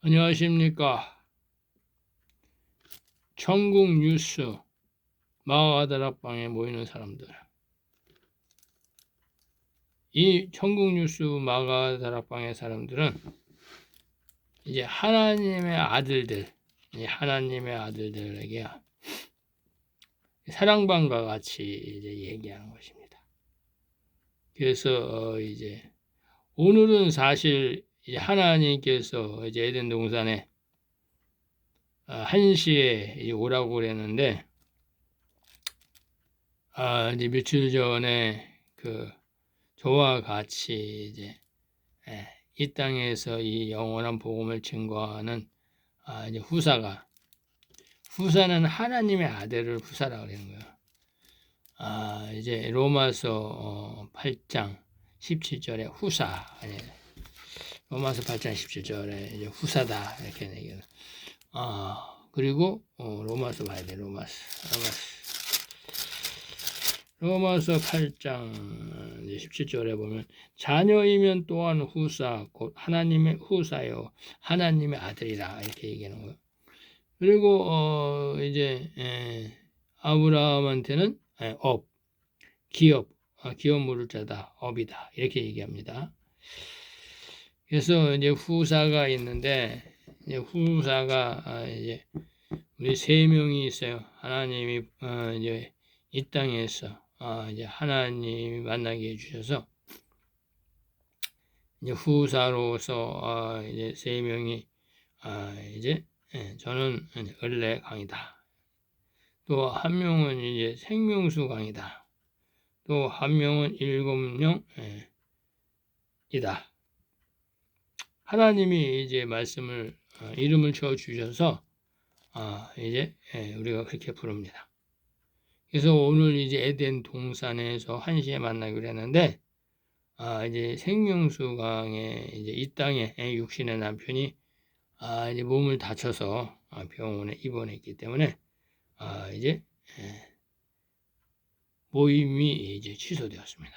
안녕하십니까. 천국 뉴스 마가다락방에 모이는 사람들. 이 천국 뉴스 마가다락방의 사람들은 이제 하나님의 아들들에게 사랑방과 같이 이제 얘기하는 것입니다. 그래서 이제 오늘은 사실 하나님께서 이제 에덴 동산에 1시에 오라고 그랬는데, 이제 며칠 전에 저와 같이 이제 이 땅에서 이 영원한 복음을 증거하는 이제 후사는 하나님의 아들을 후사라고 그러는 거예요. 이제 로마서 8장 17절에 후사, 로마서 8장 17절에 이제 후사다 이렇게 얘기해요. 그리고 로마서 봐야 돼. 로마서 8장 17절에 보면 자녀이면 또한 후사 곧 하나님의 후사요 하나님의 아들이라 이렇게 얘기하는 거예요. 그리고 이제 아브라함한테는 기업 물을 자다 업이다 이렇게 얘기합니다. 그래서 이제 후사가 있는데 이제 후사가 이제 우리 3명이 있어요. 하나님이 이제 이 땅에서 이제 하나님이 만나게 해주셔서 이제 후사로서 이제 3명이 이제 저는 을레 강이다. 또 한 명은 이제 생명수 강이다. 또 한 명은 7명이다. 하나님이 이제 말씀을 이름을 지어 주셔서 이제 우리가 그렇게 부릅니다. 그래서 오늘 이제 에덴 동산에서 1시에 만나기로 했는데, 이제 생명수 강에 이제 이 땅에 육신의 남편이 이제 몸을 다쳐서 병원에 입원했기 때문에 이제 모임이 이제 취소되었습니다.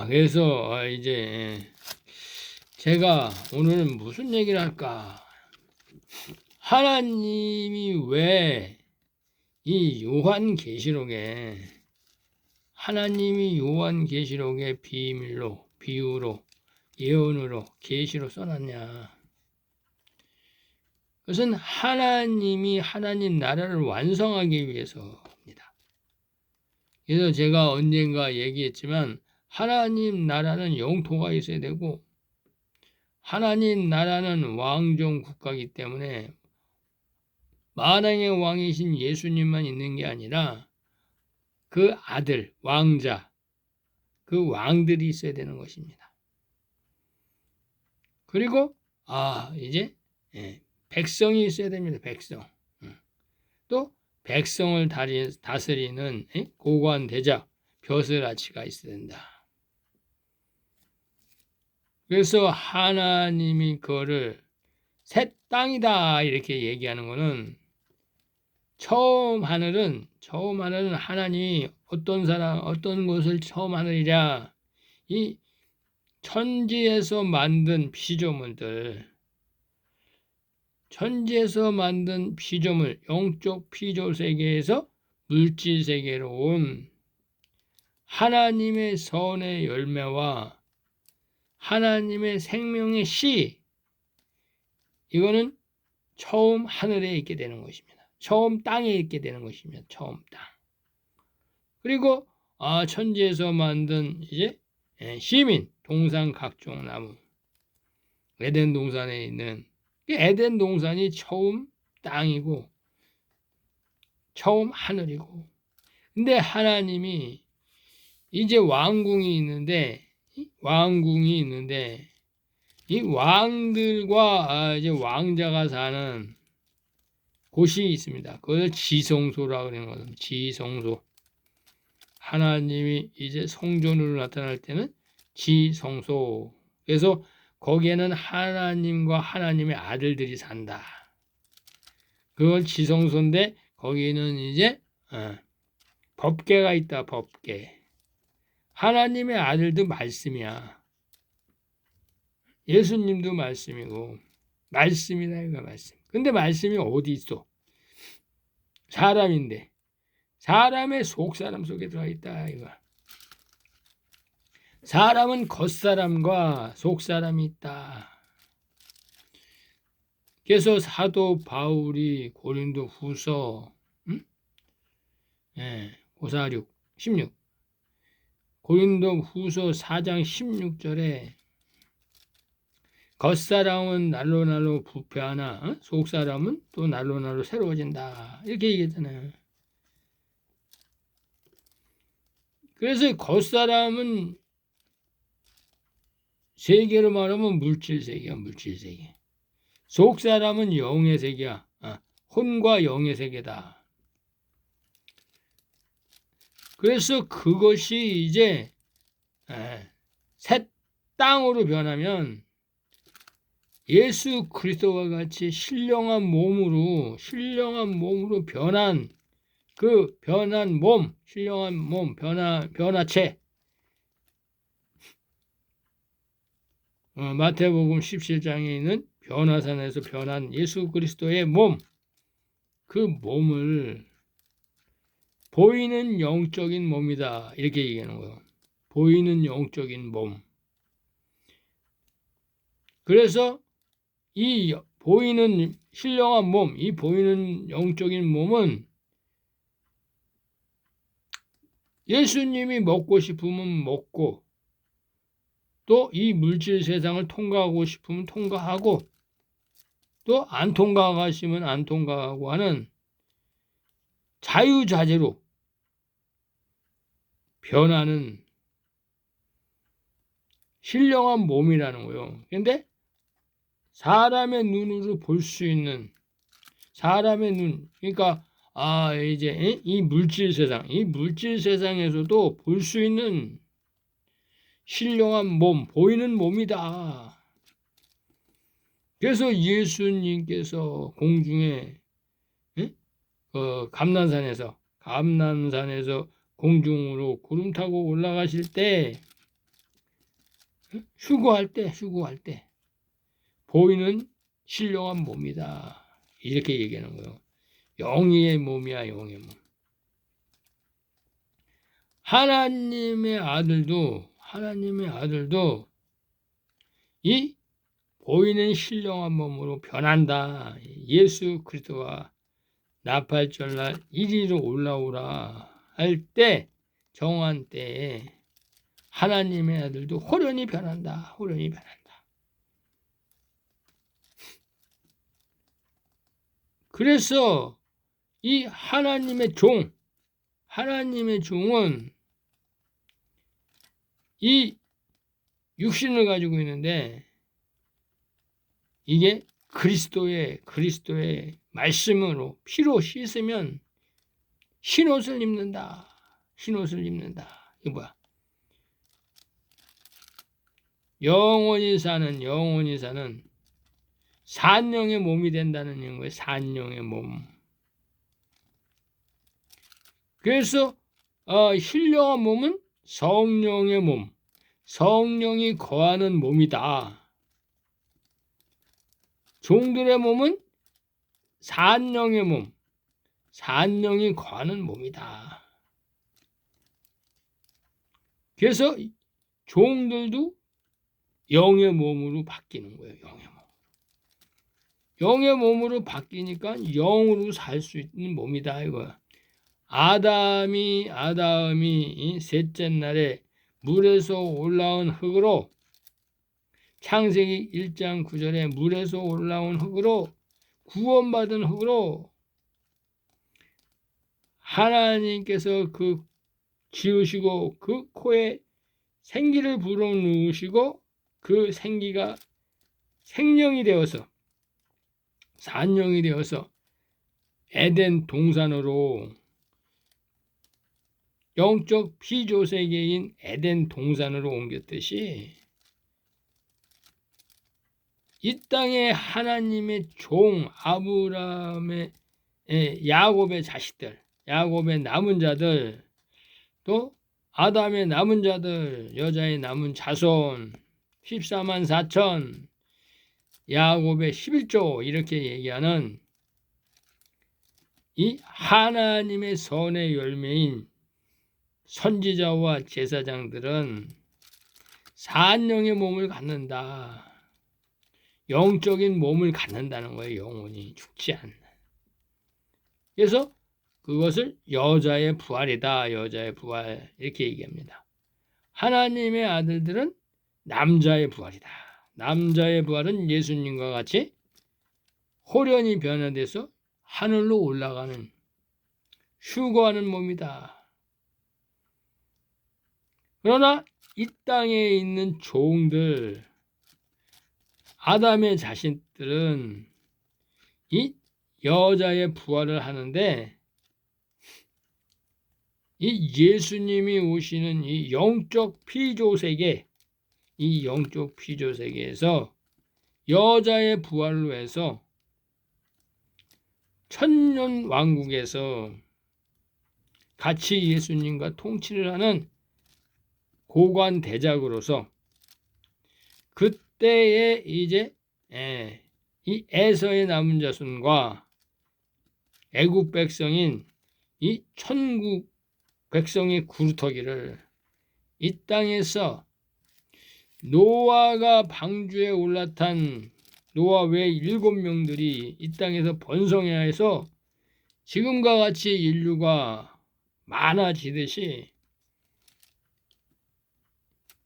그래서 이제 제가 오늘은 무슨 얘기를 할까? 하나님이 왜 이 요한계시록에 비밀로, 비유로, 예언으로, 계시로 써놨냐? 그것은 하나님이 하나님 나라를 완성하기 위해서입니다. 그래서 제가 언젠가 얘기했지만 하나님 나라는 영토가 있어야 되고 하나님 나라는 왕정 국가이기 때문에 만왕의 왕이신 예수님만 있는 게 아니라 그 아들, 왕자, 그 왕들이 있어야 되는 것입니다. 그리고 이제 백성이 있어야 됩니다. 백성. 또 백성을 다스리는 고관 대작, 벼슬아치가 있어야 된다. 그래서 하나님이 그거를 새 땅이다 이렇게 얘기하는 것은 처음 하늘은 하나님이 어떤 것을 처음 하늘이랴, 이 천지에서 만든 피조물들, 영적 피조 세계에서 물질 세계로 온 하나님의 선의 열매와 하나님의 생명의 씨, 이거는 처음 하늘에 있게 되는 것입니다. 처음 땅에 있게 되는 것입니다. 처음 땅. 그리고 천지에서 만든 이제 시민, 동산 각종 나무, 에덴 동산에 있는 에덴 동산이 처음 땅이고 처음 하늘이고, 근데 하나님이 이제 왕궁이 있는데 이 왕들과 이제 왕자가 사는 곳이 있습니다. 그걸 지성소라고 그러는 거예요. 지성소. 하나님이 이제 성전으로 나타날 때는 지성소. 그래서 거기에는 하나님과 하나님의 아들들이 산다. 그걸 지성소인데 거기는 이제 법궤가 있다. 법궤. 하나님의 아들도 말씀이야. 예수님도 말씀이고 말씀이다 이거 말씀. 근데 말씀이 어디 있어? 사람인데 사람의 속사람 속에 들어가 있다 이거. 사람은 겉사람과 속사람이 있다. 그래서 사도 바울이 고린도 후서 고사육 16 고린도 후서 4장 16절에 겉사람은 날로 부패하나 속사람은 또 날로 새로워진다 이렇게 얘기했잖아요. 그래서 겉사람은 세계로 말하면 물질세계야 물질세계. 속사람은 영의 세계야. 혼과 영의 세계다. 그래서 그것이 이제 새 땅으로 변하면 예수 그리스도와 같이 신령한 몸으로 변한 그 변한 몸, 신령한 몸, 변화체. 마태복음 17장에 있는 변화산에서 변한 예수 그리스도의 몸, 그 몸을 보이는 영적인 몸이다 이렇게 얘기하는 거예요. 보이는 영적인 몸. 그래서 이 보이는 신령한 몸, 이 보이는 영적인 몸은 예수님이 먹고 싶으면 먹고 또 이 물질 세상을 통과하고 싶으면 통과하고 또 안 통과하시면 안 통과하고 하는 자유자재로 변하는 신령한 몸이라는 거예요. 그런데 사람의 눈으로 볼 수 있는 사람의 눈, 그러니까 이제 이 물질 세상에서도 볼 수 있는 신령한 몸, 보이는 몸이다. 그래서 예수님께서 공중에 감난산에서 공중으로 구름 타고 올라가실 때 휴거할 때 보이는 신령한 몸이다. 이렇게 얘기하는 거예요. 영의 몸이야, 영의 몸. 하나님의 아들도 이 보이는 신령한 몸으로 변한다. 예수 그리스도와 나팔절날 이리로 올라오라 할 때 정한 때에 하나님의 아들도 호련히 변한다. 그래서 이 하나님의 종은 이 육신을 가지고 있는데 이게 그리스도의 말씀으로 피로 씻으면 흰옷을 입는다. 이게 뭐야? 영원히 사는 산령의 몸이 된다는 거예요. 산령의 몸. 그래서 신령한 몸은 성령의 몸, 성령이 거하는 몸이다. 종들의 몸은 산령의 몸, 산령이 거하는 몸이다. 그래서 종들도 영의 몸으로 바뀌는 거예요. 영의 몸으로 바뀌니까 영으로 살 수 있는 몸이다 이거야. 아담이 셋째 날에 물에서 올라온 흙으로 창세기 1장 9절에 물에서 올라온 흙으로 구원받은 흙으로 하나님께서 그 지으시고 그 코에 생기를 불어넣으시고 그 생기가 생명이 되어서 산령이 되어서 에덴 동산으로 영적 피조세계인 에덴 동산으로 옮겼듯이 이 땅에 하나님의 종 아브라함의 야곱의 자식들, 야곱의 남은 자들, 또 아담의 남은 자들, 여자의 남은 자손, 14만 4천, 야곱의 11조 이렇게 얘기하는 이 하나님의 선의 열매인 선지자와 제사장들은 산영의 몸을 갖는다. 영적인 몸을 갖는다는 거예요. 영혼이 죽지 않는. 그래서 그것을 여자의 부활이다. 여자의 부활 이렇게 얘기합니다. 하나님의 아들들은 남자의 부활이다. 남자의 부활은 예수님과 같이 호련히 변화돼서 하늘로 올라가는 휴거하는 몸이다. 그러나 이 땅에 있는 종들, 아담의 자식들은 이 여자의 부활을 하는데 이 예수님이 오시는 이 영적 피조세계, 이 영적 피조세계에서 여자의 부활로 해서 천년 왕국에서 같이 예수님과 통치를 하는 고관 대작으로서 그때에 이제 이 에서의 남은 자손과 애국 백성인 이 천국 백성의 구루터기를 이 땅에서 노아가 방주에 올라탄 노아 외 7명들이 이 땅에서 번성해야 해서 지금과 같이 인류가 많아지듯이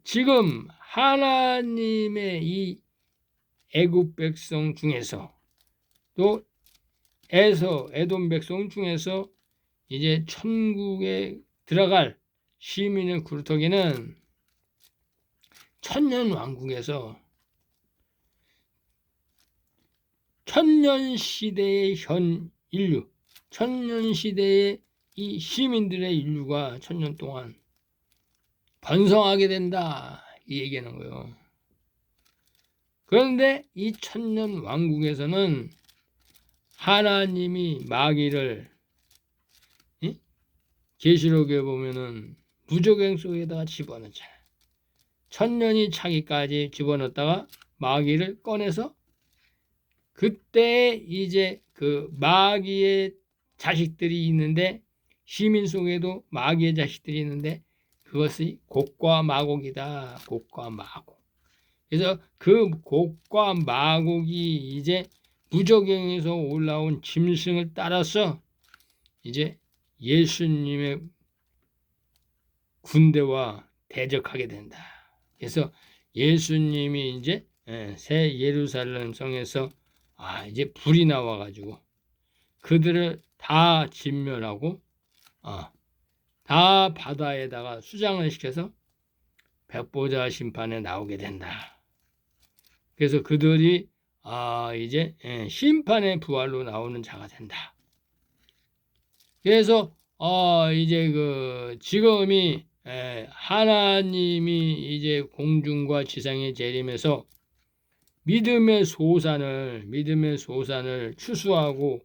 지금 하나님의 이 애국 백성 중에서 또 에돔 백성 중에서 이제 천국에 들어갈 시민의 구루터기는 천년 왕국에서 천년 시대의 현 인류, 천년 시대의 이 시민들의 인류가 천년 동안 번성하게 된다 이 얘기하는 거예요. 그런데 이 천년 왕국에서는 하나님이 마귀를 계시록에 보면은 무저갱 속에다가 집어넣잖아요. 천년이 차기까지 집어넣었다가 마귀를 꺼내서 그때 이제 그 마귀의 자식들이 있는데 시민 속에도 마귀의 자식들이 있는데 그것이 곡과 마곡이다. 곡과 마곡. 그래서 그 곡과 마곡이 이제 무저갱에서 올라온 짐승을 따라서 이제 예수님의 군대와 대적하게 된다. 그래서 예수님이 이제 새 예루살렘 성에서 이제 불이 나와가지고 그들을 다 진멸하고 다 바다에다가 수장을 시켜서 백보자 심판에 나오게 된다. 그래서 그들이 이제 심판의 부활로 나오는 자가 된다. 그래서 이제 그 지금이 하나님이 이제 공중과 지상에 재림해서 믿음의 소산을 추수하고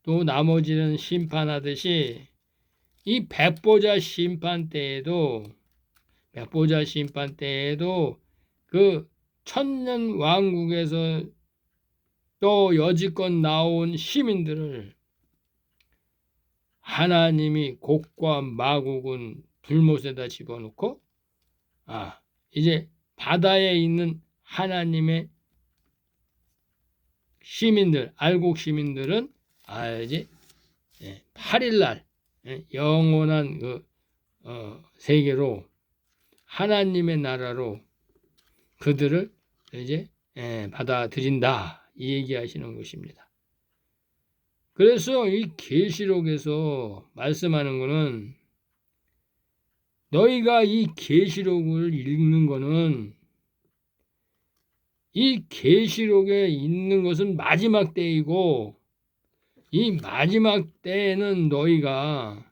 또 나머지는 심판하듯이 이 백보자 심판 때에도 그 천년 왕국에서 또 여지껏 나온 시민들을 하나님이 곡과 마곡은 불못에다 집어넣고 이제 바다에 있는 하나님의 시민들, 알곡 시민들은 이제 8일날 영원한 그 세계로 하나님의 나라로 그들을 이제 받아들인다 이 얘기하시는 것입니다. 그래서 이 계시록에서 말씀하는 것은 너희가 이 계시록을 읽는 것은 이 계시록에 있는 것은 마지막 때이고 이 마지막 때에는 너희가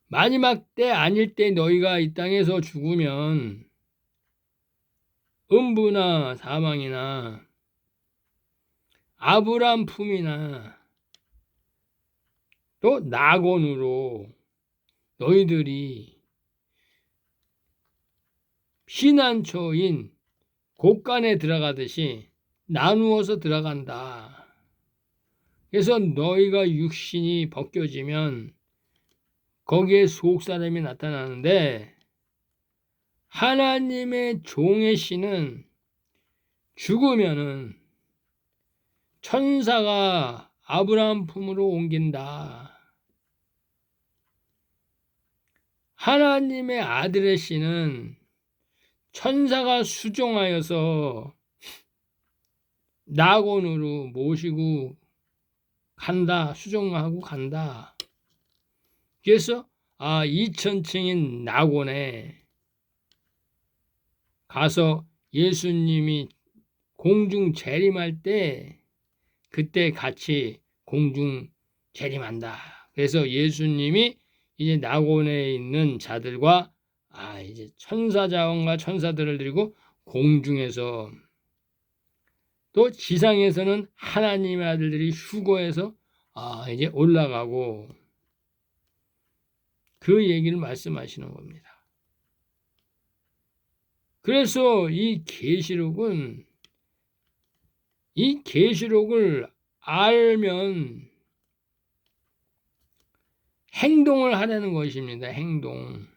마지막 때 아닐 때 너희가 이 땅에서 죽으면 음부나 사망이나 아브람 품이나 또 낙원으로 너희들이 피난처인 곳간에 들어가듯이 나누어서 들어간다. 그래서 너희가 육신이 벗겨지면 거기에 속사람이 나타나는데 하나님의 종의 씨는 죽으면은 천사가 아브라함 품으로 옮긴다. 하나님의 아들의 씨는 천사가 수종하여서 낙원으로 모시고 간다. 수종하고 간다. 그래서 2000층인 낙원에 가서 예수님이 공중 재림할 때 그때 같이 공중 재림한다. 그래서 예수님이 이제 낙원에 있는 자들과 이제 천사자원과 천사들을 데리고 공중에서 또 지상에서는 하나님의 아들들이 휴거해서 이제 올라가고 그 얘기를 말씀하시는 겁니다. 그래서 이 계시록을 알면 행동을 하라는 것입니다. 행동.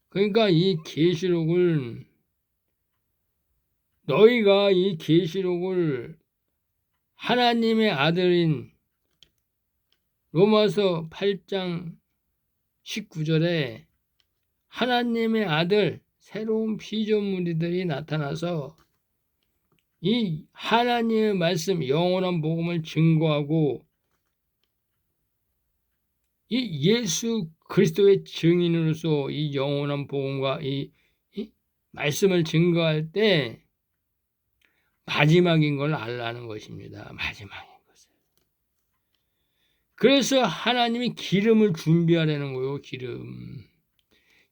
그러니까 이 계시록을 너희가 이 계시록을 하나님의 아들인 로마서 8장 19절에 하나님의 아들 새로운 피조물들이 나타나서 이 하나님의 말씀 영원한 복음을 증거하고 이 예수 그리스도의 증인으로서 이 영원한 복음과 이 말씀을 증거할 때 마지막인 걸 알라는 것입니다. 마지막인 것을. 그래서 하나님이 기름을 준비하라는 거예요.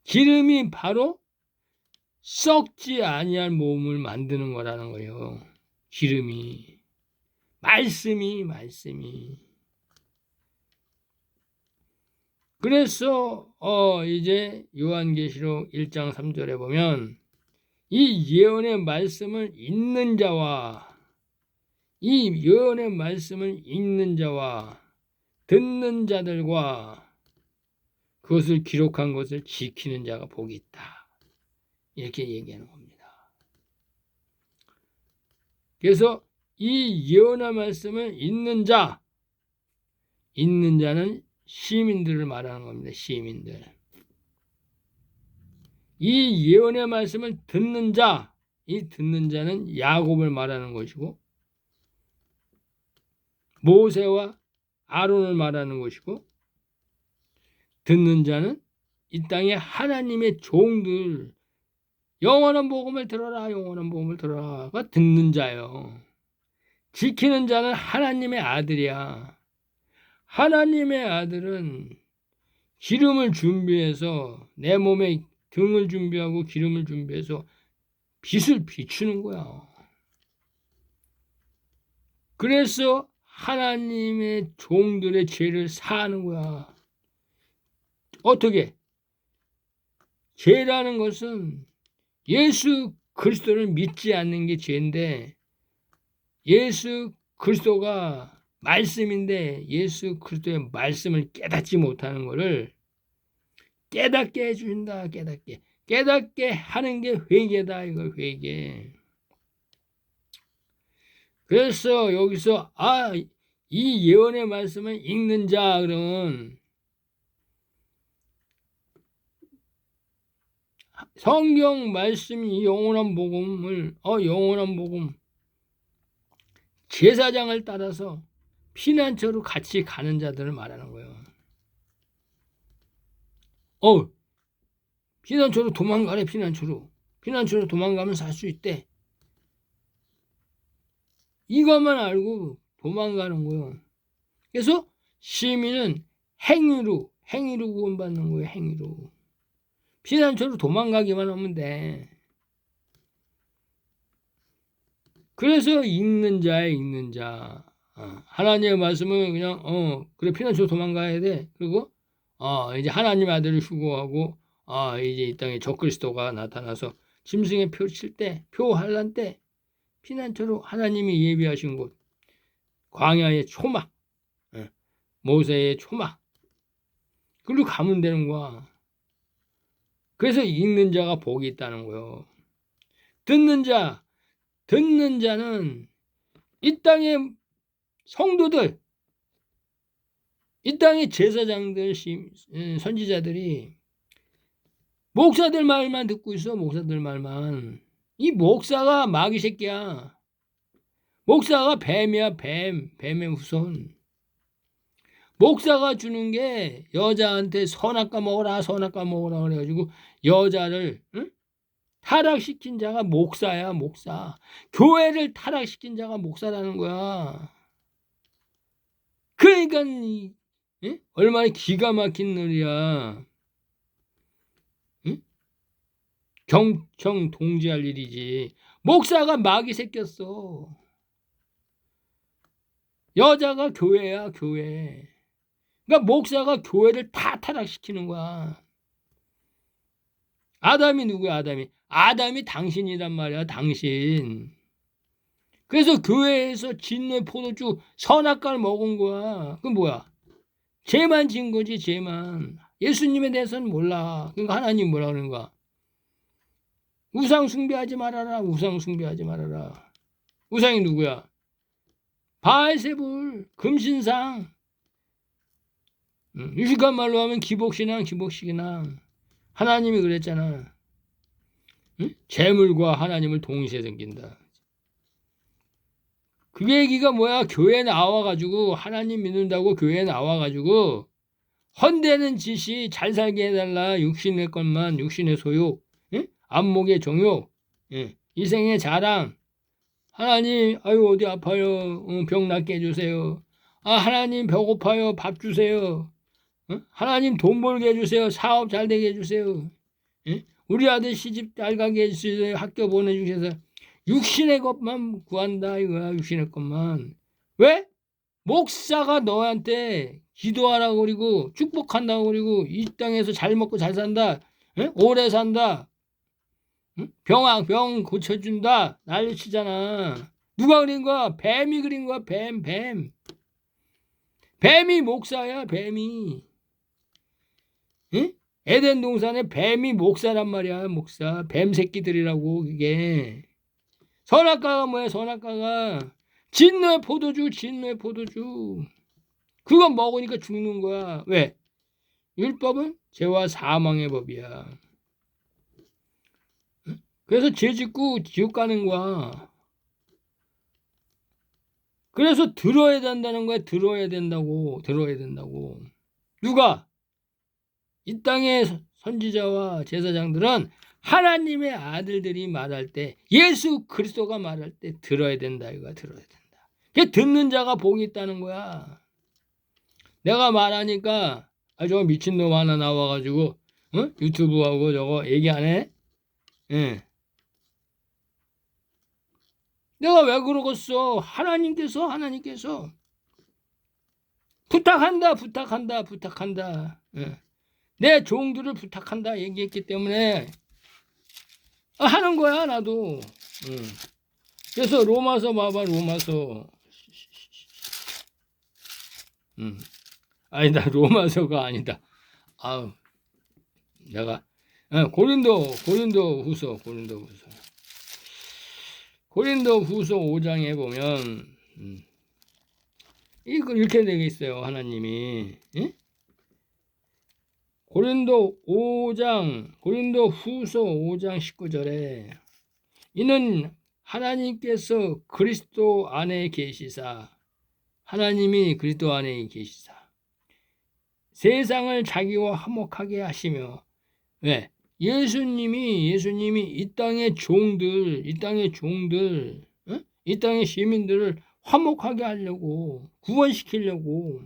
기름이 바로 썩지 아니할 몸을 만드는 거라는 거예요. 기름이. 말씀이. 그래서 이제 요한계시록 1장 3절에 보면 이 예언의 말씀을 읽는 자와 듣는 자들과 그것을 기록한 것을 지키는 자가 복이 있다. 이렇게 얘기하는 겁니다. 그래서 이 예언의 말씀을 읽는 자는 시민들을 말하는 겁니다. 시민들. 이 예언의 말씀을 듣는 자는 야곱을 말하는 것이고 모세와 아론을 말하는 것이고 듣는 자는 이 땅의 하나님의 종들 영원한 복음을 들어라가 듣는 자요. 지키는 자는 하나님의 아들이야. 하나님의 아들은 기름을 준비해서 내 몸에 등을 준비하고 기름을 준비해서 빛을 비추는 거야. 그래서 하나님의 종들의 죄를 사하는 거야. 어떻게? 죄라는 것은 예수 그리스도를 믿지 않는 게 죄인데 예수 그리스도가 말씀인데 예수 그리스도의 말씀을 깨닫지 못하는 것을 깨닫게 해준다. 깨닫게 하는 게 회개다. 이거 회개. 그래서 여기서 이 예언의 말씀을 읽는 자 그러면 성경 말씀이 영원한 복음 제사장을 따라서 피난처로 같이 가는 자들을 말하는 거예요. 피난처로 도망가래. 피난처로 도망가면 살 수 있대. 이것만 알고 도망가는 거예요. 그래서 시민은 행위로 구원받는 거예요. 행위로. 피난처로 도망가기만 하면 돼. 그래서 읽는 자. 하나님의 말씀을 그냥 그래 피난처로 도망가야 돼. 그리고 이제 하나님의 아들을 휴거하고 이제 이 땅에 적그리스도가 나타나서 짐승의 표 칠 때, 표 환란 때 피난처로 하나님이 예비하신 곳, 광야의 초막, 모세의 초막, 그리고 가면 되는 거야. 그래서 읽는 자가 복이 있다는 거예요. 듣는 자는 이 땅의 성도들, 이 땅의 제사장들, 선지자들이 목사들 말만 듣고 있어. 목사들 말만. 이 목사가 마귀 새끼야. 목사가 뱀이야. 뱀의 후손. 목사가 주는 게 여자한테 선악과 먹어라 그래가지고 여자를 타락시킨 자가 목사야. 목사. 교회를 타락시킨 자가 목사라는 거야. 그러니까 얼마나 기가 막힌 일이야. 경청 동지할 일이지. 목사가 마귀 새꼈어. 여자가 교회야. 교회. 그러니까 목사가 교회를 다 타락시키는 거야. 아담이 누구야? 아담이 당신이란 말이야. 당신. 그래서 교회에서 진노의 포도주 선악과를 먹은 거야. 그건 뭐야? 죄만 진 거지. 죄만. 예수님에 대해서는 몰라. 그러니까 하나님 뭐라 그러는 거야? 우상 숭배하지 말아라. 우상이 누구야? 바알세불, 금신상. 유식한 말로 하면 기복신앙. 하나님이 그랬잖아. 재물과 하나님을 동시에 섬긴다. 그 얘기가 뭐야? 교회에 나와가지고 하나님 믿는다고 교회에 나와가지고 헌되는 짓이 잘 살게 해달라. 육신의 것만, 육신의 소욕, 안목의 정욕, 이생의 자랑. 하나님, 어디 아파요? 병 낫게 해주세요. 하나님 배고파요. 밥 주세요. 하나님 돈 벌게 해주세요. 사업 잘 되게 해주세요. 우리 아들 시집 잘 가게 해주세요. 학교 보내주셔서. 육신의 것만 구한다 이거야. 육신의 것만. 왜? 목사가 너한테 기도하라고 그리고 축복한다고 그리고 이 땅에서 잘 먹고 잘 산다. 오래 산다. 병 고쳐준다. 난리치잖아. 누가 그린 거야? 뱀이 그린 거야. 뱀. 뱀이 목사야. 뱀이. 에덴 동산에 뱀이 목사란 말이야. 목사. 뱀 새끼들이라고 그게. 선악과가 뭐야? 선악과가 진노의 포도주. 그거 먹으니까 죽는 거야. 왜? 율법은 죄와 사망의 법이야. 그래서 죄 짓고 지옥 가는 거야. 그래서 들어야 된다는 거야. 들어야 된다고. 누가? 이 땅의 선지자와 제사장들은 하나님의 아들들이 말할 때, 예수 그리스도가 말할 때 들어야 된다. 이거 들어야 된다. 그게 듣는 자가 복이 있다는 거야. 내가 말하니까 저거 미친놈 하나 나와가지고 유튜브하고 저거 얘기 안 해? 내가 왜 그러겠어? 하나님께서 부탁한다. 내 종들을 부탁한다 얘기했기 때문에 하는 거야 나도. 그래서 로마서 봐봐. 아니다. 로마서가 아니다. 내가 고린도 후서 고린도 후서 5장에 보면 이거 이렇게 되어 있어요. 하나님이 고린도 후서 5장 19절에 이는 하나님께서 그리스도 안에 계시사, 하나님이 그리스도 안에 계시사 세상을 자기와 화목하게 하시며. 왜? 예수님이 이 땅의 종들, 이 땅의 시민들을 화목하게 하려고, 구원시키려고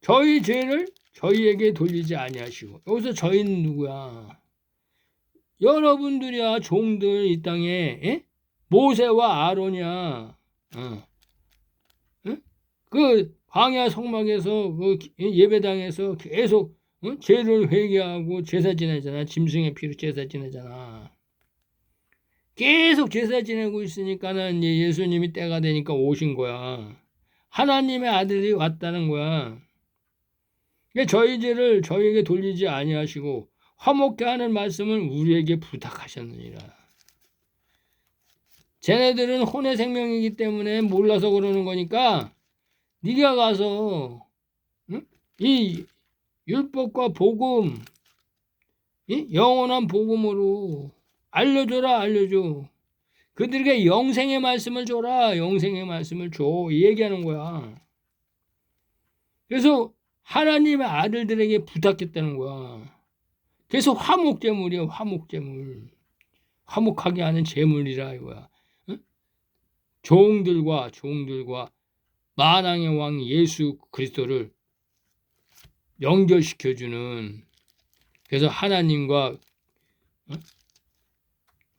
저희 죄를 저희에게 돌리지 아니하시고. 여기서 저희는 누구야? 여러분들이야. 종들. 이 땅에 모세와 아론이야. 그 광야 성막에서 그 예배당에서 계속 죄를 회개하고 제사 지내잖아. 짐승의 피로 제사 지내잖아. 계속 제사 지내고 있으니까는 이제 예수님이 때가 되니까 오신 거야. 하나님의 아들이 왔다는 거야. 저희 죄를 저희에게 돌리지 아니하시고 화목케 하는 말씀을 우리에게 부탁하셨느니라. 쟤네들은 혼의 생명이기 때문에 몰라서 그러는 거니까 네가 가서 이 율법과 복음, 이 영원한 복음으로 알려줘라, 알려줘. 그들에게 영생의 말씀을 줘라, 영생의 말씀을 줘. 이 얘기하는 거야. 그래서 하나님의 아들들에게 부탁했다는 거야. 그래서 화목제물이야, 화목제물. 화목하게 하는 제물이라 이거야. 종들과 만왕의 왕 예수 그리스도를 연결시켜주는, 그래서 하나님과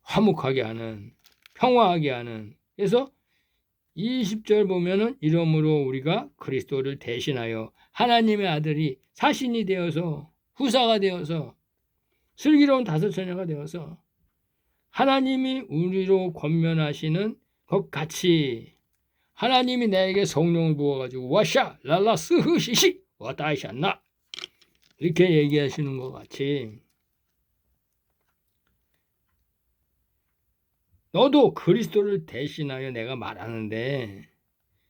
화목하게 하는, 평화하게 하는. 그래서 20절 보면은 이러므로 우리가 그리스도를 대신하여 하나님의 아들이 사신이 되어서, 후사가 되어서, 슬기로운 다섯처녀가 되어서 하나님이 우리로 권면하시는 것 같이 하나님이 내게 성령을 부어가지고 와샤 랄라 스흐시시 와다이샤나 이렇게 얘기하시는 것 같이 너도 그리스도를 대신하여 내가 말하는데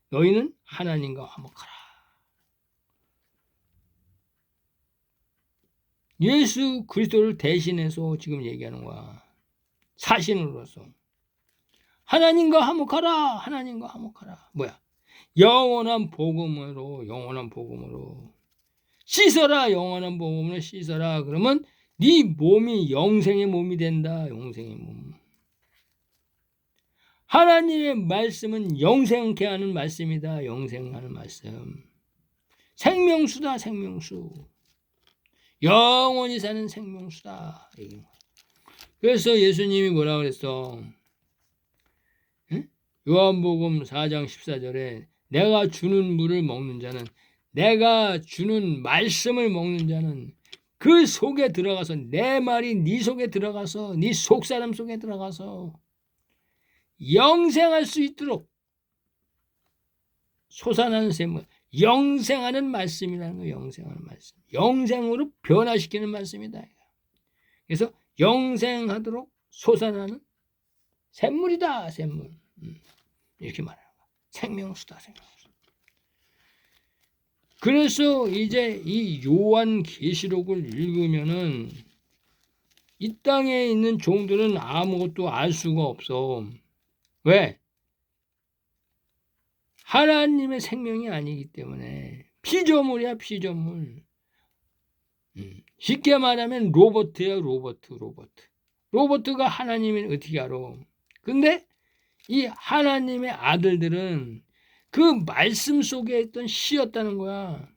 너희는 하나님과 화목하라. 예수 그리스도를 대신해서 지금 얘기하는 거야. 사신으로서 하나님과 화목하라. 하나님과 화목하라. 뭐야? 영원한 복음으로 씻어라. 영원한 복음으로 씻어라. 그러면 네 몸이 영생의 몸이 된다. 영생의 몸. 하나님의 말씀은 영생케 하는 말씀이다. 영생하는 말씀. 생명수다. 생명수. 영원히 사는 생명수다. 그래서 예수님이 뭐라 그랬어? 요한복음 4장 14절에 내가 주는 물을 먹는 자는, 내가 주는 말씀을 먹는 자는 그 속에 들어가서, 내 말이 네 속에 들어가서, 네 속사람 속에 들어가서 영생할 수 있도록 솟아나는 샘물, 영생하는 말씀이라는 거예요. 영생하는 말씀. 영생으로 변화시키는 말씀이다. 그래서 영생하도록 솟아나는 샘물이다. 샘물. 이렇게 말하는 거야. 생명수다. 생명수. 그래서 이제 이 요한 계시록을 읽으면은 이 땅에 있는 종들은 아무것도 알 수가 없어. 왜? 하나님의 생명이 아니기 때문에. 피조물이야, 피조물. 쉽게 말하면 로봇이야, 로봇. 로봇가 하나님을 어떻게 알아? 근데 이 하나님의 아들들은 그 말씀 속에 있던 씨였다는 거야.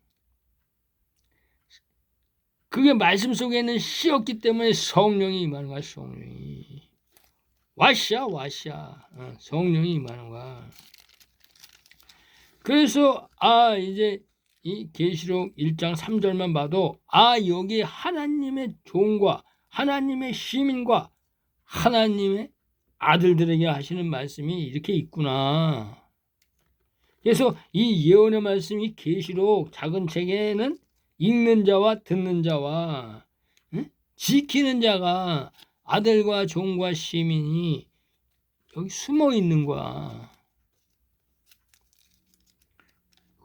그게 말씀 속에 있는 씨였기 때문에 성령이 임하는 거야. 성령이. 와샤. 성령이 임하는 거야. 그래서 이제 이 계시록 1장 3절만 봐도 여기 하나님의 종과 하나님의 시민과 하나님의 아들들에게 하시는 말씀이 이렇게 있구나. 그래서 이 예언의 말씀이 계시록 작은 책에는 읽는 자와 듣는 자와 지키는 자가, 아들과 종과 시민이 여기 숨어 있는 거야.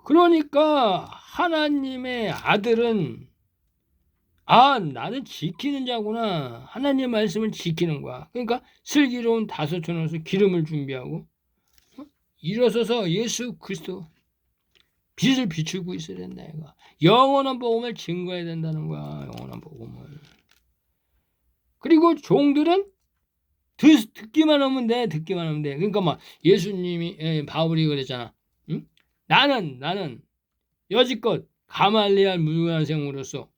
그러니까 하나님의 아들은 나는 지키는 자구나. 하나님의 말씀을 지키는 거야. 그러니까 슬기로운 다섯처녀로서 기름을 준비하고 일어서서 예수 그리스도 빛을 비추고 있어야 된다. 이거. 영원한 복음을 증거해야 된다는 거야. 영원한 복음을. 그리고 종들은 듣기만 하면 돼. 그러니까 막 예수님이 바울이 그랬잖아. 응? 나는 여지껏 가말리엘 문관생으로서,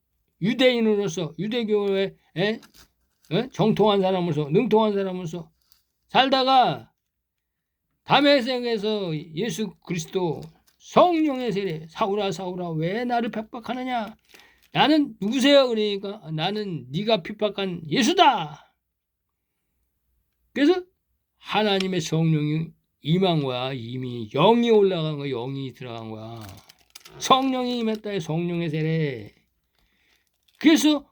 유대인으로서, 유대교회 정통한 사람으로서, 능통한 사람으로서 살다가 다메섹에서 예수 그리스도 성령의 세례, 사울아 왜 나를 핍박하느냐, 나는 누구세요? 그러니까 나는 네가 핍박한 예수다. 그래서 하나님의 성령이 임한 거야. 이미 영이 올라간 거야. 영이 들어간 거야. 성령이 임했다. 성령의 세례. 그래서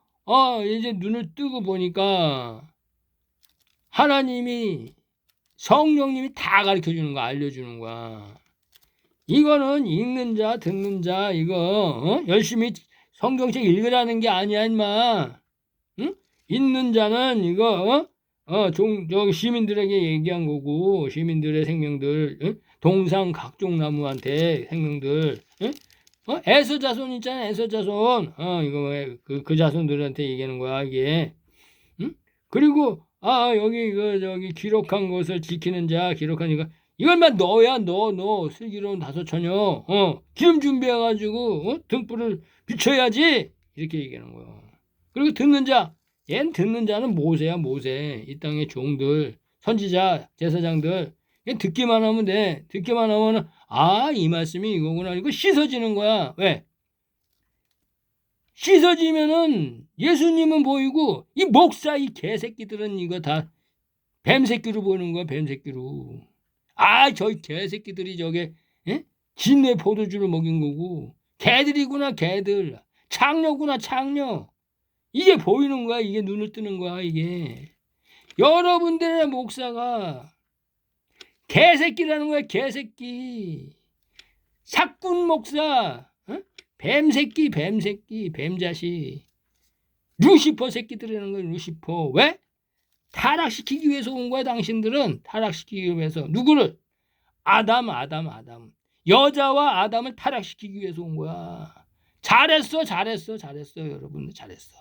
이제 눈을 뜨고 보니까 하나님이 성령님이 다 가르쳐주는 거야. 알려주는 거야. 이거는 읽는 자 듣는 자 이거 열심히 성경책 읽으라는 게 아니야 임마. 응? 읽는 자는 이거 저기 시민들에게 얘기한 거고 시민들의 생명들 동상 각종 나무한테 생명들 에서 자손 있잖아. 에서 자손 이거 그 자손들한테 얘기하는 거야 이게. 응? 그리고 여기 저기 기록한 것을 지키는 자 기록하니까 이걸만 넣어야 너 슬기로운 다섯처녀 기름 준비해가지고 등불을 비춰야지 이렇게 얘기하는 거야. 그리고 듣는 자 얘는 듣는 자는 모세야 모세. 이 땅의 종들 선지자 제사장들 얘 듣기만 하면 돼. 듣기만 하면 이 말씀이 이거구나. 이거 씻어지는 거야. 왜? 씻어지면은 예수님은 보이고 이 목사 이 개새끼들은 이거 다 뱀새끼로 보이는 거야. 뱀새끼로. 저 개새끼들이 저게 진내 포도주를 먹인 거고 개들이구나 개들. 창녀구나 창녀. 이게 보이는 거야. 이게 눈을 뜨는 거야. 이게 여러분들의 목사가 개새끼라는 거야. 개새끼. 사꾼 목사. 뱀새끼 뱀자식. 루시퍼 새끼들이라는 거야. 루시퍼. 왜? 타락시키기 위해서 온 거야. 당신들은 타락시키기 위해서. 누구를? 아담. 여자와 아담을 타락시키기 위해서 온 거야. 잘했어 여러분들 잘했어.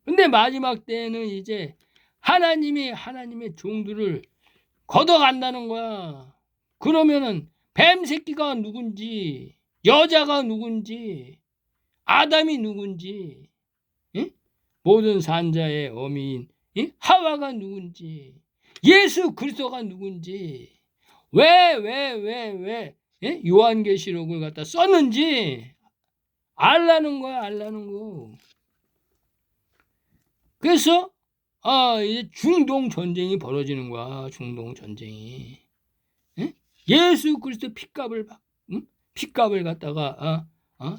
근데 마지막 때는 이제 하나님의 종들을 걷어간다는 거야. 그러면은 뱀 새끼가 누군지, 여자가 누군지, 아담이 누군지, 모든 산자의 어미인 하와가 누군지, 예수 그리스도가 누군지, 왜 요한계시록을 갖다 썼는지 알라는 거야. 알라는 거. 그래서 이제 중동 전쟁이 벌어지는 거야. 중동 전쟁이. 예수 그리스도 핏값을 갖다가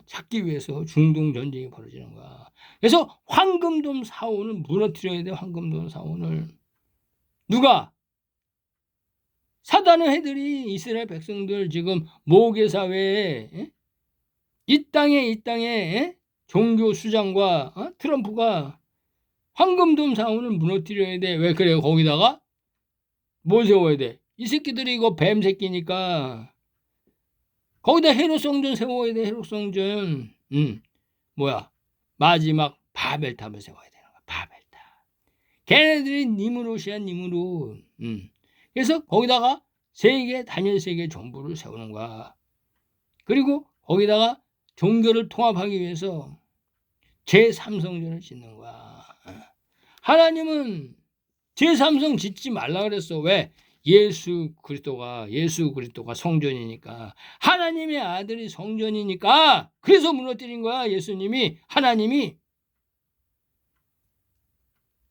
찾기 위해서 중동 전쟁이 벌어지는 거야. 그래서 황금돔 사원을 무너뜨려야 돼. 황금돔 사원을. 누가? 사단의 해들이 이스라엘 백성들 지금 모계 사회에 이 땅에 종교 수장과 트럼프가 황금돔 사원을 무너뜨려야 돼. 왜 그래? 거기다가 뭐 세워야 돼? 이 새끼들이 이거 뱀 새끼니까 거기다 헤롯성전 세워야 돼. 헤롯성전. 마지막 바벨탑을 세워야 되는 거야. 바벨탑. 걔네들이 니무롯이야. 니무롯. 그래서 거기다가 다니엘 세계 정부를 세우는 거야. 그리고 거기다가 종교를 통합하기 위해서 제3성전을 짓는 거야. 하나님은 제3성 짓지 말라 그랬어. 왜? 예수 그리스도가 성전이니까. 하나님의 아들이 성전이니까. 그래서 무너뜨린 거야. 예수님이 하나님이.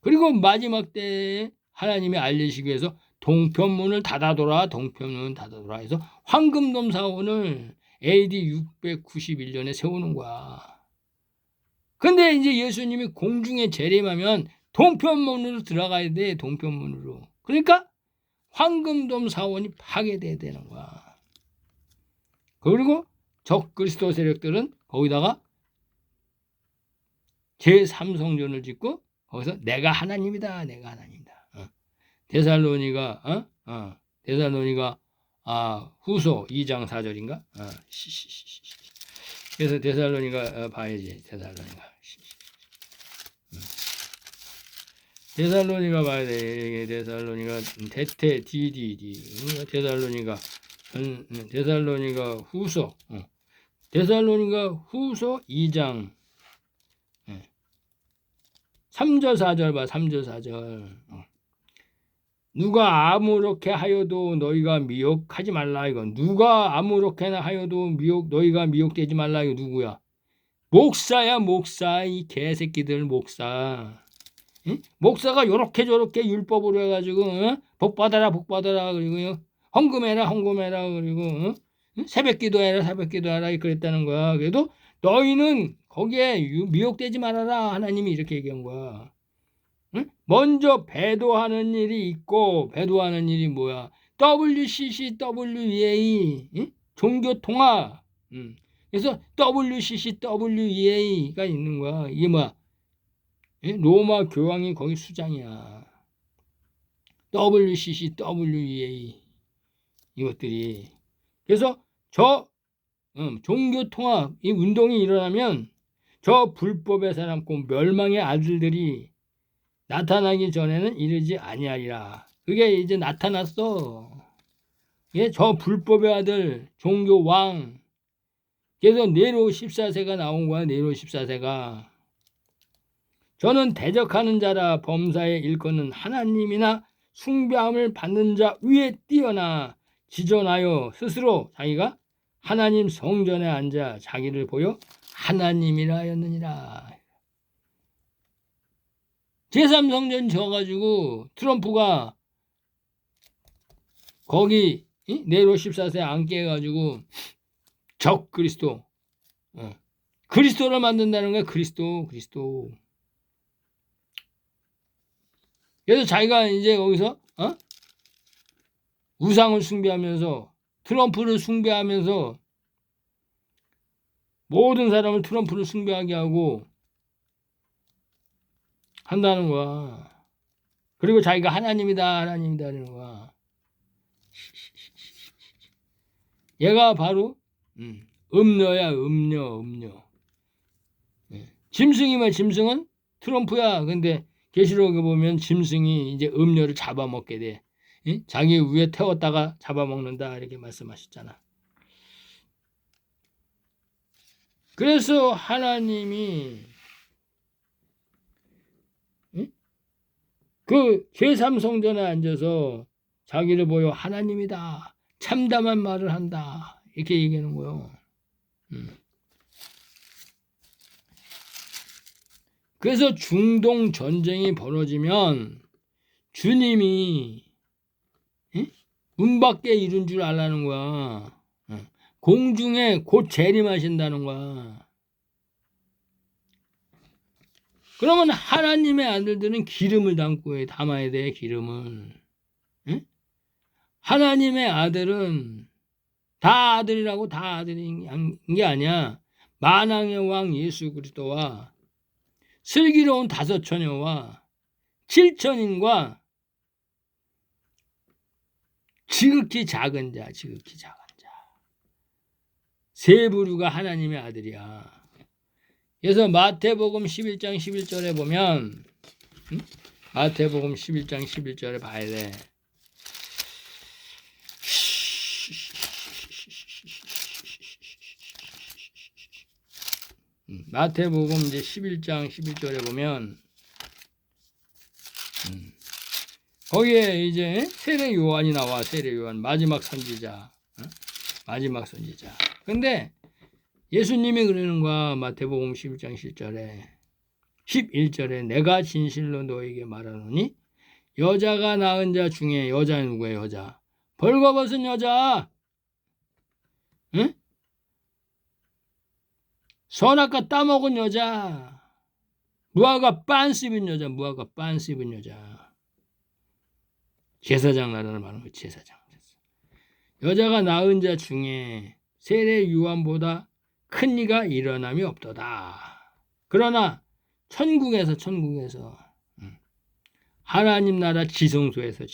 그리고 마지막 때에 하나님이 알리시기 위해서 동편문을 닫아둬라 해서 황금돔 사원을 AD 691년에 세우는 거야. 근데 이제 예수님이 공중에 재림하면 동편문으로 들어가야 돼. 동편문으로. 그러니까 황금돔 사원이 파괴돼야 되는 거야. 그리고 적그리스도 세력들은 거기다가 제3성전을 짓고 거기서 내가 하나님이다. 데살로니가 후서 2장 4절인가? 그래서 데살로니가 봐야지. 데살로니가 봐야 돼. 데살로니가 데살로니가 후서 데살로니가 후서 2장 3절 4절 봐. 3절 4절. 누가 아무렇게 하여도 너희가 미혹하지 말라. 이건 누가 아무렇게나 하여도 너희가 미혹되지 말라. 이거 누구야? 목사야 목사. 이 개새끼들 목사. 응? 목사가 요렇게 저렇게 율법으로 해가지고 복 받아라 복 받아라 그리고 헌금해라 헌금해라 그리고 새벽 기도해라 새벽 기도하라 그랬다는 거야. 그래도 너희는 거기에 미혹되지 말아라. 하나님이 이렇게 얘기한 거야. 응? 먼저 배도하는 일이 있고, 배도하는 일이 뭐야? WCC, WEA, 응? 종교통합. 그래서 WCC, WEA가 있는 거야. 이게 뭐야? 응? 로마 교황이 거기 수장이야. WCC, WEA 이것들이. 그래서 저 종교통합 이 운동이 일어나면 저 불법의 사람 곧 멸망의 아들들이 나타나기 전에는 이르지 아니하리라. 그게 이제 나타났어. 예, 저 불법의 아들 종교 왕. 그래서 네로 14세가 나온 거야. 네로 14세가. 저는 대적하는 자라 범사의 일꾼은 하나님이나 숭배함을 받는 자 위에 뛰어나 지존하여 스스로 자기가 하나님 성전에 앉아 자기를 보여 하나님이라 하였느니라. 제3성전 져가지고 트럼프가 거기 네로 14세 앉게 해가지고 적 그리스도 그리스도를 만든다는 거야. 그리스도. 그래서 자기가 이제 거기서 우상을 숭배하면서 트럼프를 숭배하면서 모든 사람을 트럼프를 숭배하게 하고 한다는 거야. 그리고 자기가 하나님이다 하는 거야. 얘가 바로 음녀야. 음녀. 짐승이면 짐승은 트럼프야. 근데 계시록에 보면 짐승이 이제 음녀를 잡아먹게 돼. 자기 위에 태웠다가 잡아먹는다 이렇게 말씀하셨잖아. 그래서 하나님이 그 제3성전에 앉아서 자기를 보여 하나님이다. 참담한 말을 한다. 이렇게 얘기하는 거예요. 그래서 중동 전쟁이 벌어지면 주님이 문 밖에 이른 줄 알라는 거야. 공중에 곧 재림하신다는 거야. 그러면 하나님의 아들들은 기름을 담아야 돼. 기름을. 하나님의 아들은 다 아들이라고 다 아들인 게 아니야. 만왕의 왕 예수 그리스도와 슬기로운 5처녀와 7천인과 지극히 작은 자. 세 부류가 하나님의 아들이야. 그래서 마태복음 11장 11절에 보면 마태복음 11장 11절에 봐야 돼. 마태복음 이제 11장 11절에 보면 거기에 이제 세례 요한이 나와. 세례 요한 마지막 선지자. 근데 예수님이 그러는 거야. 마태복음 11장 11절에 내가 진실로 너에게 말하노니 여자가 낳은 자 중에 여자는 누구예요? 여자. 벌거벗은 여자. 응? 선악과 따먹은 여자. 무화과 빤스 입은 여자. 제사장 나라를 말하는 거예요. 제사장. 여자가 낳은 자 중에 세례 요한보다 큰 이가 일어남이 없도다. 그러나 천국에서 하나님 나라 지성소에서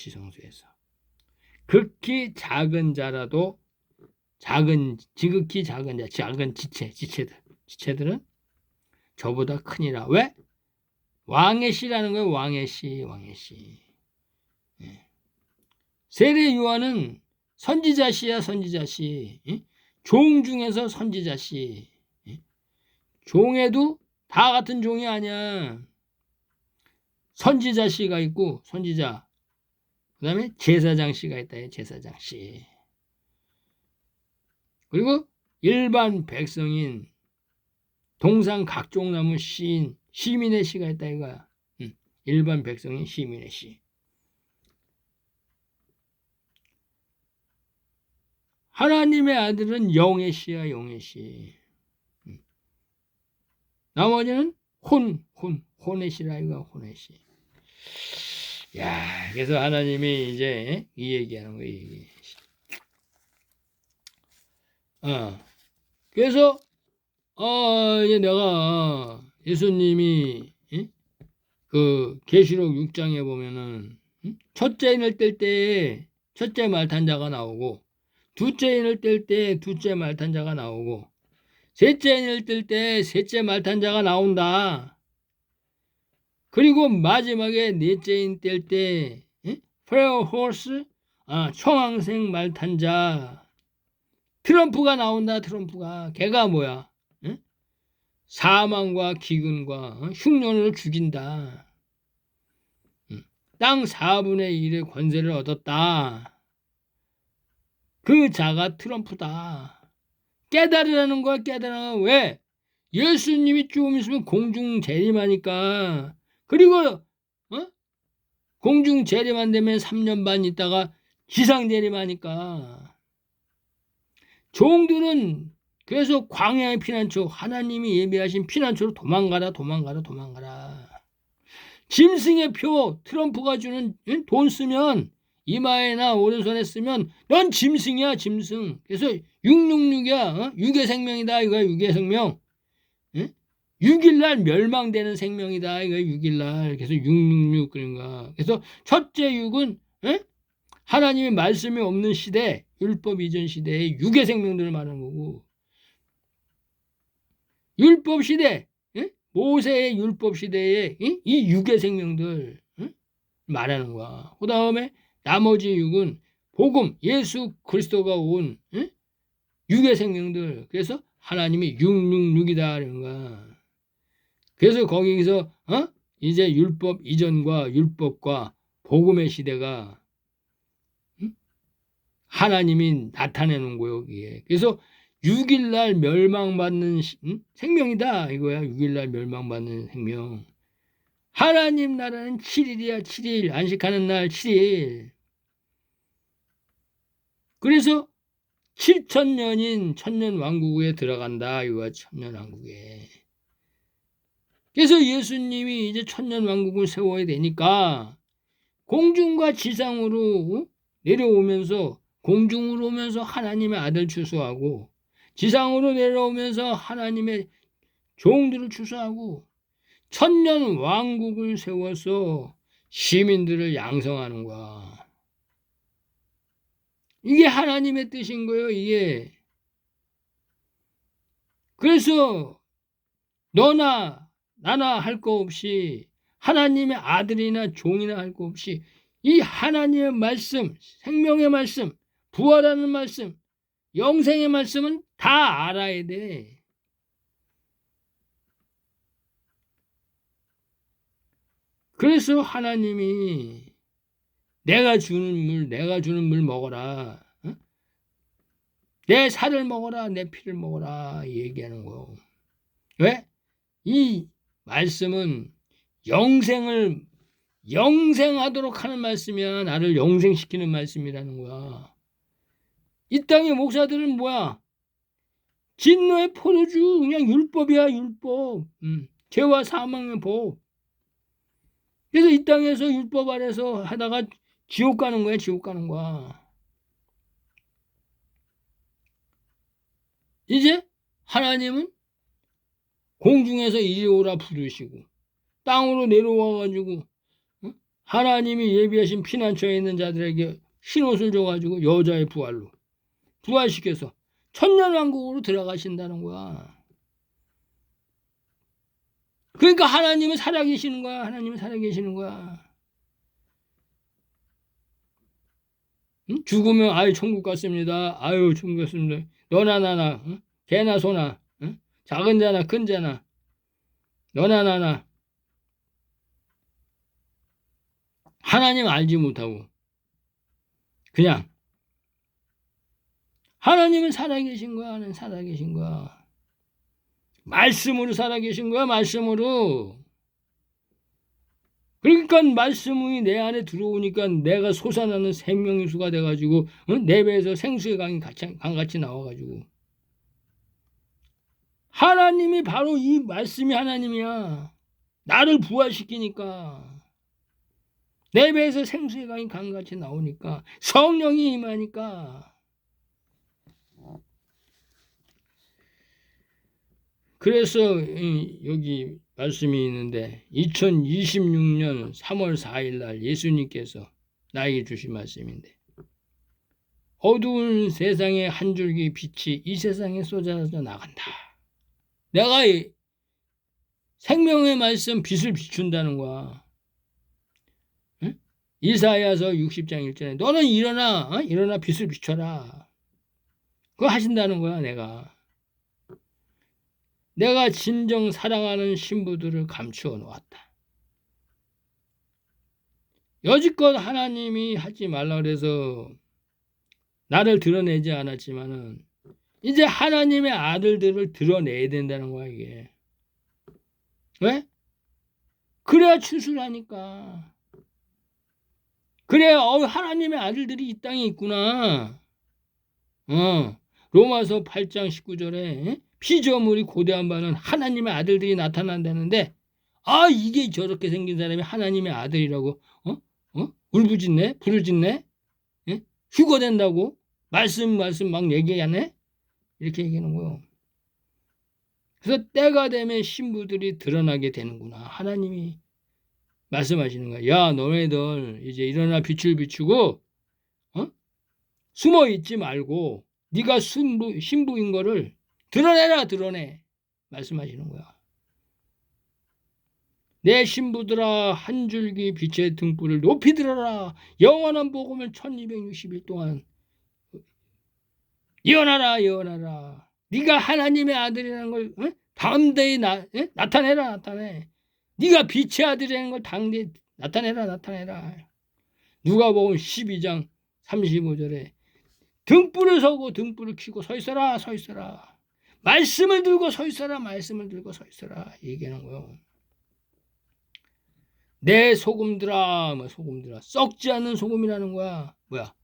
극히 작은 자라도 지극히 작은 자, 작은 지체들은 저보다 크니라. 왜? 왕의 씨라는 거예요. 왕의 씨. 세례 요한은 선지자 씨야. 종 중에서 선지자 씨. 종에도 다 같은 종이 아니야. 선지자 씨가 있고 선지자. 그다음에 제사장 씨가 있다. 제사장 씨. 그리고 일반 백성인 동산 각종 나무 시인 시민의 시가 있다 이거야. 일반 백성인 시민의 시. 하나님의 아들은 영의 시야, 영의 시. 나머지는 혼의 시라 이거, 혼의 시. 야, 그래서 하나님이 이제 이 얘기하는 거예요, 이 얘기. 그래서 이제 내가 예수님이 그 계시록 6장에 보면은 첫째 인을 뗄 때에 첫째 말탄자가 나오고, 둘째 인을 뗄 때 둘째 말탄자가 나오고, 셋째 인을 뗄 때 셋째 말탄자가 나온다. 그리고 마지막에 넷째 인 뗄 때 프레어 호스, 청황색 말탄자 트럼프가 나온다. 트럼프가 걔가 뭐야? 사망과 기근과 흉년으로 죽인다. 땅 4분의 1의 권세를 얻었다. 그 자가 트럼프다. 깨달으라는 거야. 깨달아. 왜? 예수님이 조금 있으면 공중 재림하니까. 그리고 공중 재림한 되면 3년 반 있다가 지상 재림하니까. 종들은 그래서 광야의 피난처, 하나님이 예비하신 피난처로 도망가라. 짐승의 표, 트럼프가 주는 돈 쓰면, 이마에나 오른손에 쓰면 넌 짐승이야, 짐승. 그래서 666이야. 육의 생명이다 이거야. 육의 생명. 6일날 멸망되는 생명이다 이거야. 6일날. 그래서 666 그런가. 그래서 첫째 육은 하나님의 말씀이 없는 시대, 율법 이전 시대에 육의 생명들을 말하는 거고, 율법 시대, 모세의 율법 시대에 이 육의 생명들 말하는 거야. 그 다음에 나머지 육은 복음, 예수 그리스도가 온 육의 생명들. 그래서 하나님이 666이다 그런 거야. 그래서 거기서 이제 율법 이전과 율법과 복음의 시대가 하나님이 나타내는 거예요, 여기에. 그래서 6일날 멸망받는 생명이다 이거야. 6일날 멸망받는 생명. 하나님 나라는 7일이야. 7일. 안식하는 날 7일. 그래서 7천년인 천년왕국에 들어간다 이거야. 천년왕국에. 그래서 예수님이 이제 천년왕국을 세워야 되니까 공중과 지상으로 내려오면서, 공중으로 오면서 하나님의 아들 추수하고, 지상으로 내려오면서 하나님의 종들을 추수하고, 천년 왕국을 세워서 시민들을 양성하는 거야. 이게 하나님의 뜻인 거예요, 이게. 그래서 너나 나나 할 거 없이, 하나님의 아들이나 종이나 할 거 없이 이 하나님의 말씀, 생명의 말씀, 부활하는 말씀, 영생의 말씀은 다 알아야 돼. 그래서 하나님이 내가 주는 물 먹어라. 내 살을 먹어라. 내 피를 먹어라. 얘기하는 거예요. 왜? 이 말씀은 영생하도록 하는 말씀이야. 나를 영생시키는 말씀이라는 거야. 이 땅의 목사들은 뭐야? 진노의 포도주, 그냥 율법이야, 율법. 죄와 사망의 법. 그래서 이 땅에서 율법 아래서 하다가 지옥 가는 거야, 지옥 가는 거야. 이제 하나님은 공중에서 이리 오라 부르시고, 땅으로 내려와가지고 하나님이 예비하신 피난처에 있는 자들에게 흰옷을 줘가지고 여자의 부활로 부활시켜서 천년왕국으로 들어가신다는 거야. 그러니까 하나님은 살아계시는 거야. 하나님은 살아계시는 거야. 죽으면 아유 천국 갔습니다. 아유 천국 갔습니다. 너나 나나, 개나 소나, 작은 자나 큰 자나, 너나 나나 하나님 알지 못하고 그냥 하나님은 살아계신 거야. 하나님 살아계신 거야. 말씀으로 살아계신 거야, 말씀으로. 그러니까 말씀이 내 안에 들어오니까 내가 솟아나는 생명의 수가 돼가지고 내 배에서 생수의 강같이 나와가지고 하나님이 바로 이 말씀이 하나님이야. 나를 부활시키니까 내 배에서 생수의 강같이 나오니까 성령이 임하니까. 그래서 여기 말씀이 있는데 2026년 3월 4일 날 예수님께서 나에게 주신 말씀인데 어두운 세상의 한 줄기 빛이 이 세상에 쏟아져 나간다. 내가 생명의 말씀 빛을 비춘다는 거야. 응? 이사야서 60장 1절에 너는 일어나 일어나 빛을 비춰라. 그거 하신다는 거야. 내가 진정 사랑하는 신부들을 감추어 놓았다. 여지껏 하나님이 하지 말라 그래서 나를 드러내지 않았지만은 이제 하나님의 아들들을 드러내야 된다는 거야 이게. 왜? 그래야 추수하니까. 그래야 하나님의 아들들이 이 땅에 있구나. 로마서 8장 19절에 피조물이 고대한 바는 하나님의 아들들이 나타난다는데 이게 저렇게 생긴 사람이 하나님의 아들이라고 울부짖네? 불을 짓네? 휴거된다고? 말씀 막 얘기하네? 이렇게 얘기하는 거예요. 그래서 때가 되면 신부들이 드러나게 되는구나. 하나님이 말씀하시는 거야. 야, 너네들 이제 일어나 빛을 비추고 숨어 있지 말고 네가 신부인 거를 드러내. 말씀하시는 거야. 내 신부들아 한 줄기 빛의 등불을 높이 들어라. 영원한 복음을 1260일 동안 예언하라. 네가 하나님의 아들이라는 걸 담대히 나타내라. 네가 빛의 아들이라는 걸 당대히 나타내라. 누가복음 12장 35절에 등불을 서고 등불을 켜고 서 있어라. 말씀을 들고 서 있어라. 얘기하는 거예요. 내 소금들아, 썩지 않는 소금이라는 거야. 뭐야?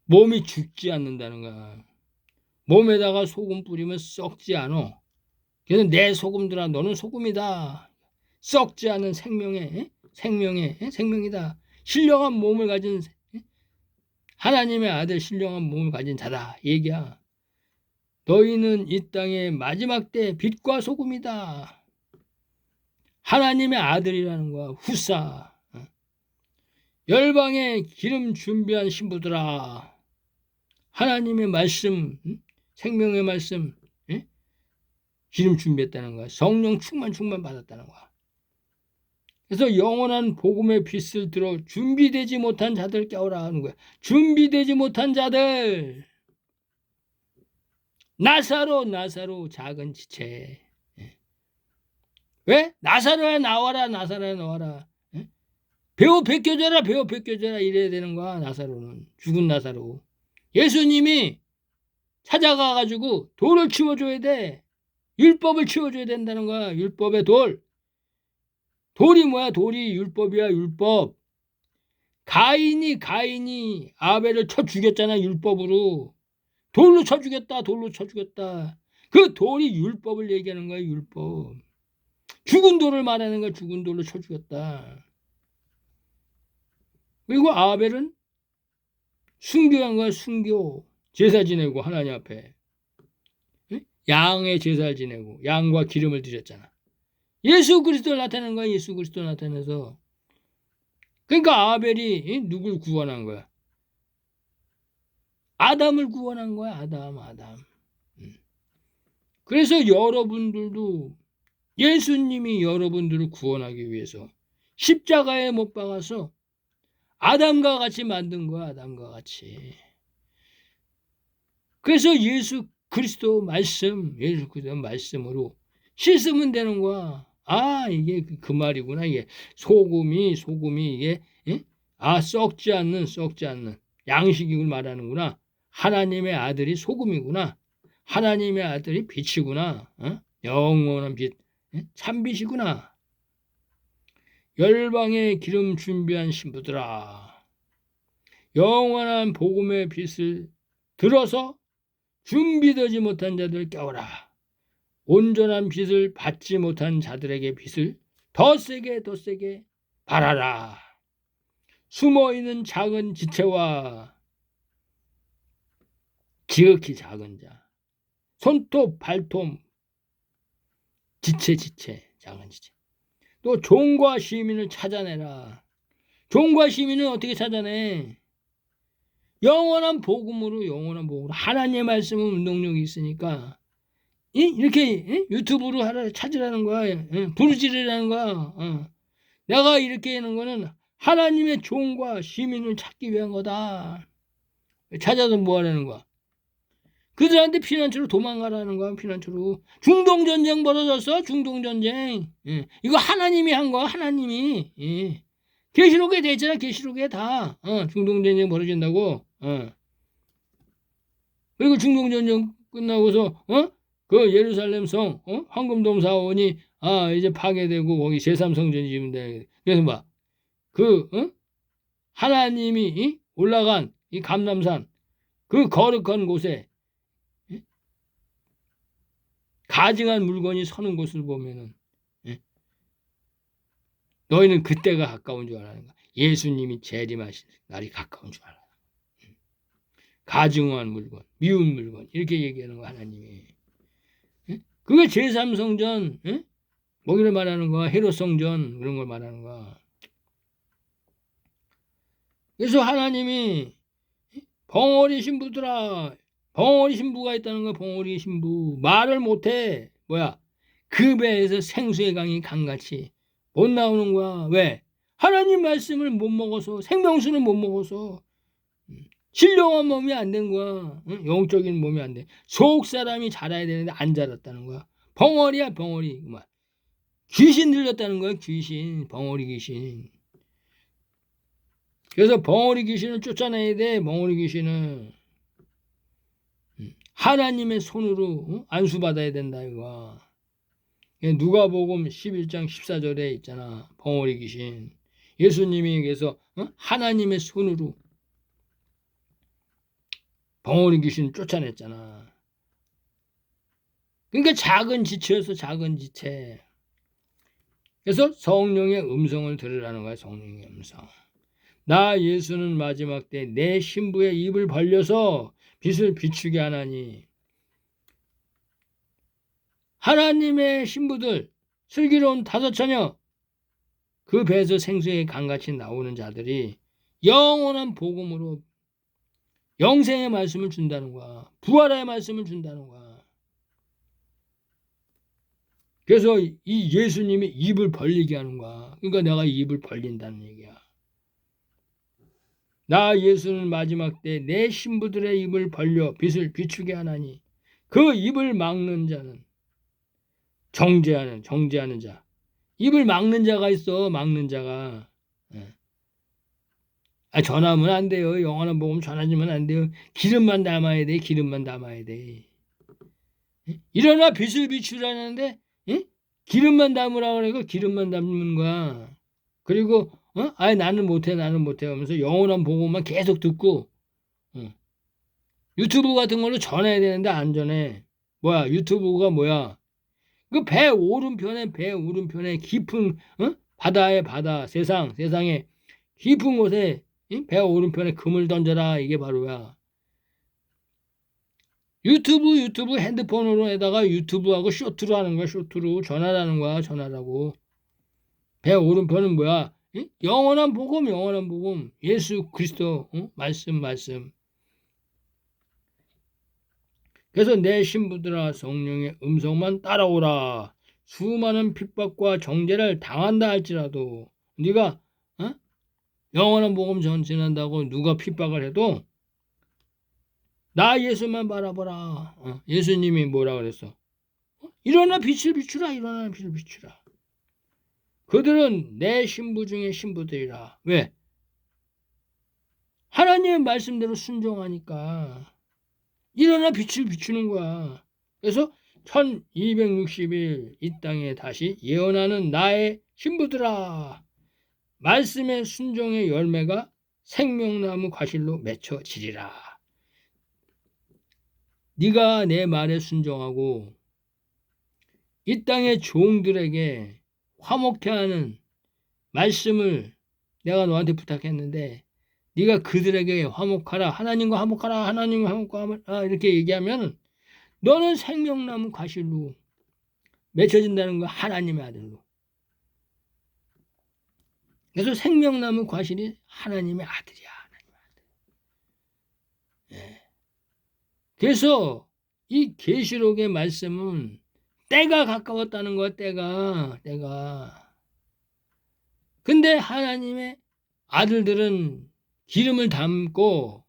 몸이 죽지 않는다는 거야. 몸에다가 소금 뿌리면 썩지 않어. 그래서 내 소금들아, 너는 소금이다. 썩지 않은 생명이다. 신령한 몸을 가진 하나님의 아들 신령한 몸을 가진 자다. 얘기야. 너희는 이 땅의 마지막 때 빛과 소금이다. 하나님의 아들이라는 거야. 후사. 열방에 기름 준비한 신부들아. 하나님의 말씀, 생명의 말씀, 기름 준비했다는 거야. 성령 충만 받았다는 거야. 그래서 영원한 복음의 빛을 들어 준비되지 못한 자들 깨우라 하는 거야. 준비되지 못한 자들. 나사로 작은 지체. 왜? 나사로야 나와라. 배우 벗겨져라 이래야 되는 거야. 나사로는. 죽은 나사로. 예수님이 찾아가가지고 돌을 치워줘야 돼. 율법을 치워줘야 된다는 거야. 율법의 돌. 돌이 뭐야? 돌이 율법이야. 율법. 가인이 아벨을 쳐 죽였잖아. 율법으로. 돌로 쳐 죽였다. 그 돌이 율법을 얘기하는 거야. 율법. 죽은 돌을 말하는 거야. 죽은 돌로 쳐 죽였다. 그리고 아벨은 순교한 거야. 순교. 제사 지내고 하나님 앞에. 양의 제사를 지내고 양과 기름을 드렸잖아. 예수 그리스도를 나타내는 거야. 예수 그리스도 나타내서. 그러니까 아벨이 누굴 구원한 거야? 아담을 구원한 거야. 아담. 그래서 여러분들도 예수님이 여러분들을 구원하기 위해서 십자가에 못 박아서 아담과 같이 만든 거야. 아담과 같이. 그래서 예수 그리스도 말씀으로 씻으면 되는 거야. 이게 그 말이구나. 이게 소금이 이게 썩지 않는 양식을 말하는구나. 하나님의 아들이 소금이구나. 하나님의 아들이 빛이구나. 영원한 빛, 참빛이구나. 열방의 기름 준비한 신부들아, 영원한 복음의 빛을 들어서 준비되지 못한 자들 깨워라. 온전한 빛을 받지 못한 자들에게 빛을 더 세게 발하라. 숨어있는 작은 지체와 지극히 작은 자, 손톱 발톱 지체 작은 지체, 또 종과 시민을 찾아내라. 종과 시민은 어떻게 찾아내? 영원한 복음으로 하나님의 말씀은 운동력이 있으니까 이렇게 유튜브로 찾으라는 거야. 부르짖으라는 거야. 내가 이렇게 하는 거는 하나님의 종과 시민을 찾기 위한 거다. 찾아서 뭐 하라는 거야? 그들한테 피난처로 도망가라는 거야. 피난처로. 중동전쟁 벌어졌어. 중동전쟁. 이거 하나님이 한 거야. 하나님이. 계시록에 돼 있잖아. 계시록에 다. 중동전쟁 벌어진다고. 그리고 중동전쟁 끝나고서 그 예루살렘 성 황금돔 사원이 이제 파괴되고 거기 제3성전이 지은데, 그래서 봐. 하나님이 올라간 이 감람산 그 거룩한 곳에 가증한 물건이 서는 곳을 보면은 너희는 그때가 가까운 줄 알아는 거야. 예수님이 재림하실 날이 가까운 줄 알아. 가증한 물건, 미운 물건 이렇게 얘기하는 거 하나님이. 그게 제3성전, 뭐기를 말하는 거야. 헤롯성전 그런 걸 말하는 거야. 그래서 하나님이 벙어리 신부들아, 벙어리 신부가 있다는 거야. 벙어리 신부 말을 못해. 뭐야? 그 배에서 생수의 강이 강같이 못 나오는 거야. 왜? 하나님 말씀을 못 먹어서, 생명수는 못 먹어서 신령한 몸이 안 된 거야. 영적인 몸이 안 돼. 속 사람이 자라야 되는데 안 자랐다는 거야. 벙어리야 벙어리. 귀신 들렸다는 거야. 귀신, 벙어리 귀신. 그래서 벙어리 귀신을 쫓아내야 돼. 벙어리 귀신은 하나님의 손으로 안수받아야 된다 이거. 누가복음 11장 14절에 있잖아. 벙어리 귀신. 예수님이 그래서 하나님의 손으로 벙어리 귀신 쫓아냈잖아. 그러니까 작은 지체였어. 작은 지체. 그래서 성령의 음성을 들으라는 거야. 성령의 음성. 나 예수는 마지막 때 내 신부의 입을 벌려서 빛을 비추게 하나니, 하나님의 신부들 슬기로운 다섯 처녀, 그 배에서 생수의 강같이 나오는 자들이 영원한 복음으로 영생의 말씀을 준다는 거야. 부활의 말씀을 준다는 거야. 그래서 이 예수님이 입을 벌리게 하는 거야. 그러니까 내가 입을 벌린다는 얘기야. 나 예수는 마지막 때 내 신부들의 입을 벌려 빛을 비추게 하나니, 그 입을 막는 자는 정죄하는 자. 입을 막는 자가 있어. 막는 자가. 전하면 안 돼요. 영원한 복음 전하지면 안 돼요. 기름만 담아야 돼. 기름만 담아야 돼. 일어나 빛을 비추라는데 기름만 담으라고 그러고 기름만 담는 거야. 그리고 나는 못해 하면서 영원한 복음만 계속 듣고 유튜브 같은 걸로 전해야 되는데 안 전해. 뭐야? 유튜브가 뭐야? 그 배 오른편에 깊은 바다의 바다, 세상에 깊은 곳에 배 오른편에 금을 던져라. 이게 바로야. 유튜브 핸드폰으로에다가 유튜브하고 쇼트로 하는 거야. 쇼트로 전하라는 거야. 전하라고. 배 오른편은 뭐야? 영원한 복음. 예수 그리스도 말씀. 그래서 내 신부들아, 성령의 음성만 따라오라. 수많은 핍박과 정죄를 당한다 할지라도, 네가 영원한 복음 전진한다고 누가 핍박을 해도 나 예수만 바라보라. 예수님이 뭐라 그랬어? 일어나 빛을 비추라. 일어나 빛을 비추라. 그들은 내 신부 중에 신부들이라. 왜? 하나님의 말씀대로 순종하니까. 일어나 빛을 비추는 거야. 그래서 1260일 이 땅에 다시 예언하는 나의 신부들아, 말씀의 순종의 열매가 생명나무 과실로 맺혀지리라. 네가 내 말에 순종하고 이 땅의 종들에게 화목케 하는 말씀을 내가 너한테 부탁했는데 네가 그들에게 화목하라, 하나님과 화목하라, 하나님과 화목하라 이렇게 얘기하면 너는 생명나무 과실로 맺혀진다는 거야. 하나님의 아들로. 그래서 생명나무 과실이 하나님의 아들이야. 하나님의 아들. 예. 그래서 이 계시록의 말씀은 때가 가까웠다는 거야. 때가. 근데 하나님의 아들들은 기름을 담고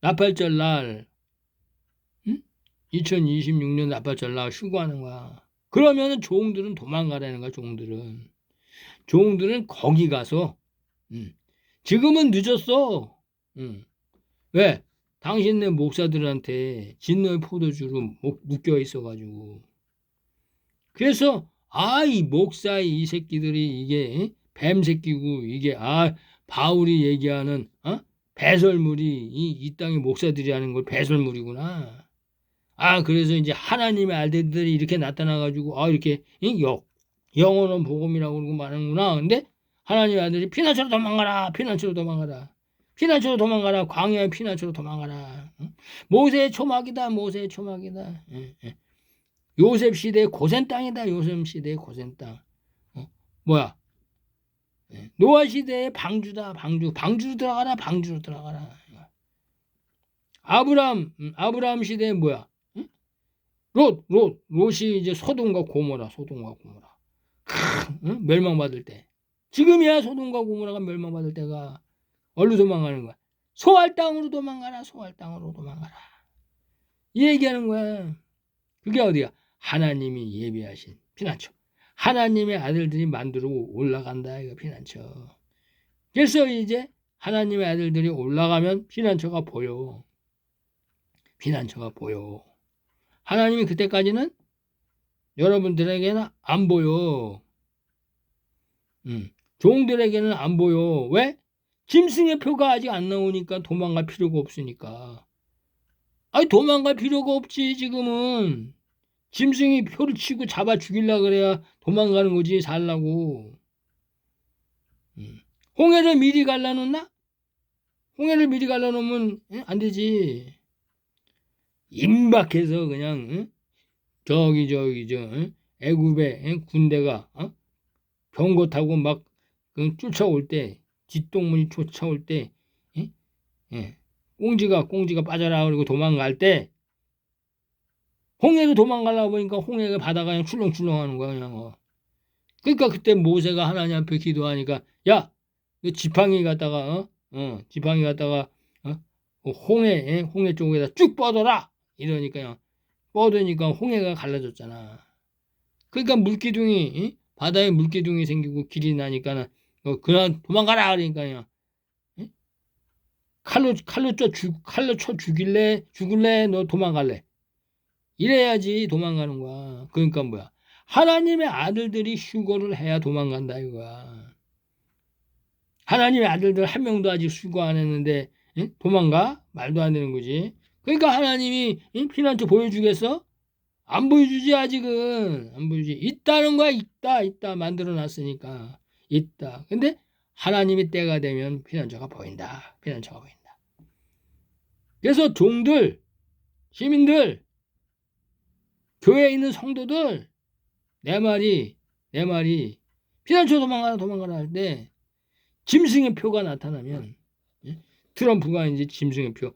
나팔절 날 2026년 나팔절 날 휴거하는 거야. 그러면 종들은 도망가라는 거야. 종들은 거기 가서 지금은 늦었어. 왜? 당신네 목사들한테 진노의 포도주로 묶여 있어가지고. 그래서 이 목사 이 새끼들이 이게 뱀 새끼고 이게 바울이 얘기하는 배설물이 이 땅의 목사들이 하는 걸 배설물이구나. 그래서 이제 하나님의 아들들이 이렇게 나타나가지고 이렇게 영원한 복음이라고 그러고 말하는구나. 근데 하나님의 아들이 피난처로 도망가라. 광야의 피난처로 도망가라. 모세의 초막이다. 요셉 시대의 고센 땅이다. 요셉 시대의 고센 땅. 뭐야? 노아 시대의 방주다. 방주로 들어가라. 아브라함 시대에 뭐야? 롯이 이제 소돔과 고모라. 멸망받을 때. 지금이야 소돔과 고모라가 멸망받을 때가. 어디로 도망가는 거야? 소알 땅으로 도망가라. 이 얘기하는 거야. 그게 어디야? 하나님이 예비하신 피난처. 하나님의 아들들이 만들어 올라간다. 이거 피난처. 그래서 이제 하나님의 아들들이 올라가면 피난처가 보여. 하나님이 그때까지는 여러분들에게는 안 보여. 종들에게는 안 보여. 왜? 짐승의 표가 아직 안 나오니까 도망갈 필요가 없으니까. 도망갈 필요가 없지. 지금은 짐승이 표를 치고 잡아 죽이려고 그래야 도망가는 거지. 살라고. 홍해를 미리 갈라놓나? 홍해를 미리 갈라놓으면 안 되지. 임박해서 그냥 애굽의 군대가 병거 타고 막 쫓아올 때, 뒷동문이 쫓아올 때 꽁지가 빠져라 그러고 도망갈 때 홍해로 도망가려고 보니까 홍해가 바다가 그냥 출렁출렁하는 거야. 그냥. 그러니까 그때 모세가 하나님 앞에 기도하니까 야, 지팡이 갖다가 홍해 쪽에다 쭉 뻗어라 이러니까 뻗으니까 홍해가 갈라졌잖아. 그러니까 물기둥이 바다에 물기둥이 생기고 길이 나니까 그냥 도망가라 그러니까 그냥 칼로 쳐 죽을래 너 도망갈래 이래야지 도망가는 거야. 그러니까 뭐야? 하나님의 아들들이 휴거를 해야 도망간다 이거야. 하나님의 아들들 한 명도 아직 휴거 안 했는데 도망가? 말도 안 되는 거지. 그러니까 하나님이 피난처 보여주겠어? 안 보여주지. 아직은 안 보여주지. 있다는 거야. 있다 만들어 놨으니까 있다. 근데 하나님이 때가 되면 피난처가 보인다. 그래서 종들, 시민들, 교회에 있는 성도들 내 말이 피난처 도망가라 할 때 짐승의 표가 나타나면 트럼프가 이제 짐승의 표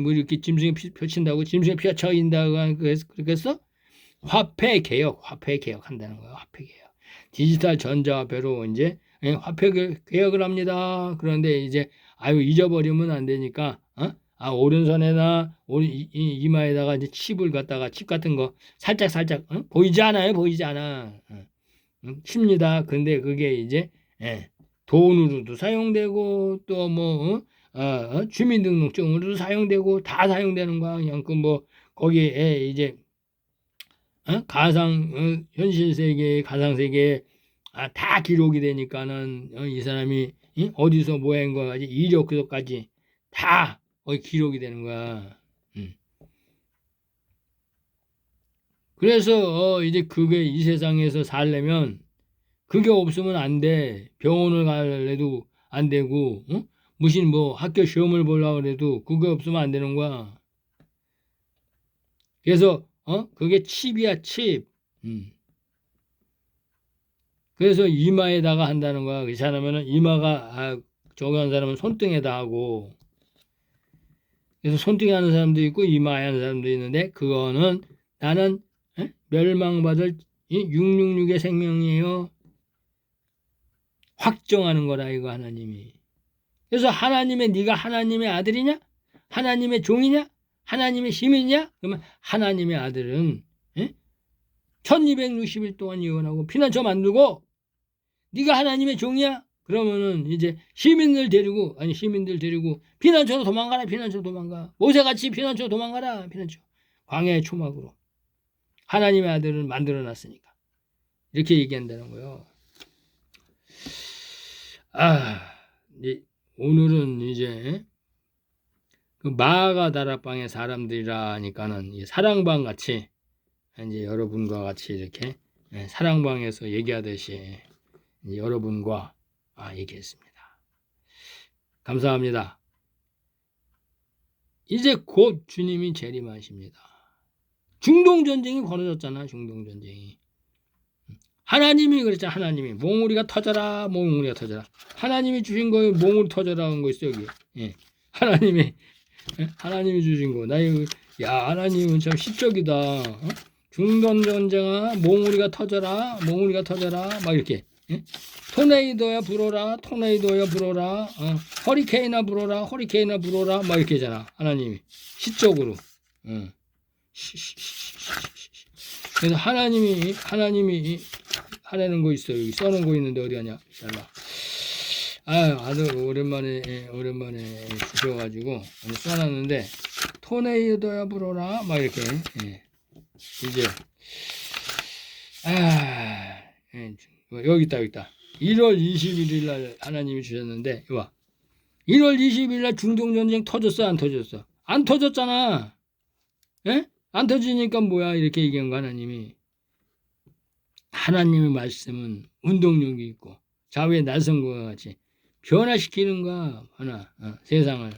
뭐 이렇게 짐승의 표 친다고 짐승의 피가 쳐인다고 그랬겠어? 화폐 개혁한다는 거예요. 화폐 개혁. 디지털 전자화폐로 이제 화폐 개혁을 합니다. 그런데 이제 잊어버리면 안 되니까 오른손에나 이마에다가 이제 칩을 갖다가 칩 같은 거 살짝 보이지 않아요? 칩니다. 근데 그게 이제 돈으로도 사용되고 또 주민등록증으로도 사용되고 다 사용되는 거야. 그냥 그 뭐 거기에 이제 현실 세계, 가상 세계에 다 기록이 되니까는 이 사람이 어디서 뭐 한 거까지 이력서까지 다 거기 기록이 되는 거야. 그래서 이제 그게 이 세상에서 살려면 그게 없으면 안 돼. 병원을 가려도 안 되고, 무슨 뭐 학교 시험을 보려고 해도 그게 없으면 안 되는 거야. 그래서 그게 칩이야, 칩. 그래서 이마에다가 한다는 거야. 그 사람은 이마가 저기 한 사람은 손등에다 하고, 그래서 손등에 하는 사람도 있고 이마에 하는 사람도 있는데 그거는 나는 멸망받을 666의 생명이에요. 확정하는 거라 이거 하나님이. 그래서 네가 하나님의 아들이냐? 하나님의 종이냐? 하나님의 시민이냐? 그러면 하나님의 아들은 1260일 동안 예언하고 피난처 만들고 네가 하나님의 종이야? 그러면은 이제 시민들 데리고 피난처로 도망가라. 피난처로 도망가. 모세같이 피난처로 도망가라. 피난처. 광야의 초막으로. 하나님의 아들을 만들어놨으니까. 이렇게 얘기한다는 거예요. 오늘은 이제 그 마가 다락방의 사람들이라니까는 사랑방 같이 이제 여러분과 같이 이렇게 사랑방에서 얘기하듯이 이제 여러분과 얘기했습니다. 감사합니다. 이제 곧 주님이 재림하십니다. 중동전쟁이 벌어졌잖아. 중동전쟁이. 하나님이 그랬잖아. 하나님이 몽우리가 터져라. 몽우리가 터져라. 하나님이 주신 거에 몽우리 터져라 한 거 있어 여기. 하나님이 주신 거. 하나님은 참 시적이다. 중동전쟁아 몽우리가 터져라. 몽우리가 터져라. 막 이렇게. 토네이도야 불어라. 토네이도야 불어라. 허리케인아 불어라. 허리케인아 불어라. 막 이렇게 하잖아. 하나님이 시적으로. 그래서 하나님이 하라는 거 있어요. 여기 써놓은 거 있는데 어디 가냐? 잘라. 아주 오랜만에 주셔가지고 써놨는데 토네이도야 불어라 막 이렇게 이제 여기 있다. 1월 21일 날 하나님이 주셨는데 봐. 1월 20일 날 중동전쟁 터졌어 안 터졌어? 안 터졌잖아. 안 터지니까 뭐야 이렇게 얘기한 거 하나님이. 하나님의 말씀은 운동력이 있고 좌우의 날선과 같이 변화시키는 거야. 세상을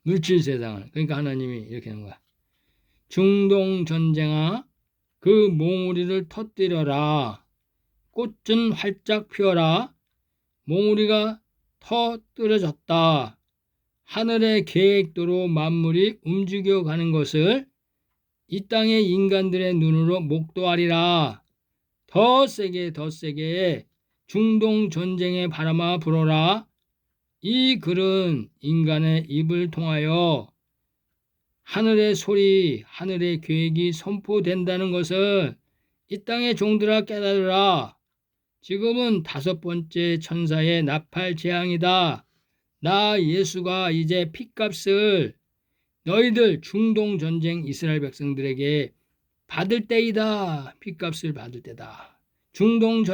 물질 세상을. 그러니까 하나님이 이렇게 하는 거야. 중동전쟁아 그 몽우리를 터뜨려라. 꽃은 활짝 피어라. 몽우리가 터뜨려졌다. 하늘의 계획대로 만물이 움직여가는 것을 이 땅의 인간들의 눈으로 목도하리라. 더 세게 중동 전쟁의 바람아 불어라. 이 글은 인간의 입을 통하여 하늘의 소리, 하늘의 계획이 선포된다는 것을 이 땅의 종들아 깨달으라. 지금은 5번째 천사의 나팔 재앙이다. 나 예수가 이제 핏값을 너희들 중동 전쟁 이스라엘 백성들에게 받을 때이다. 핏값을 받을 때다. 중동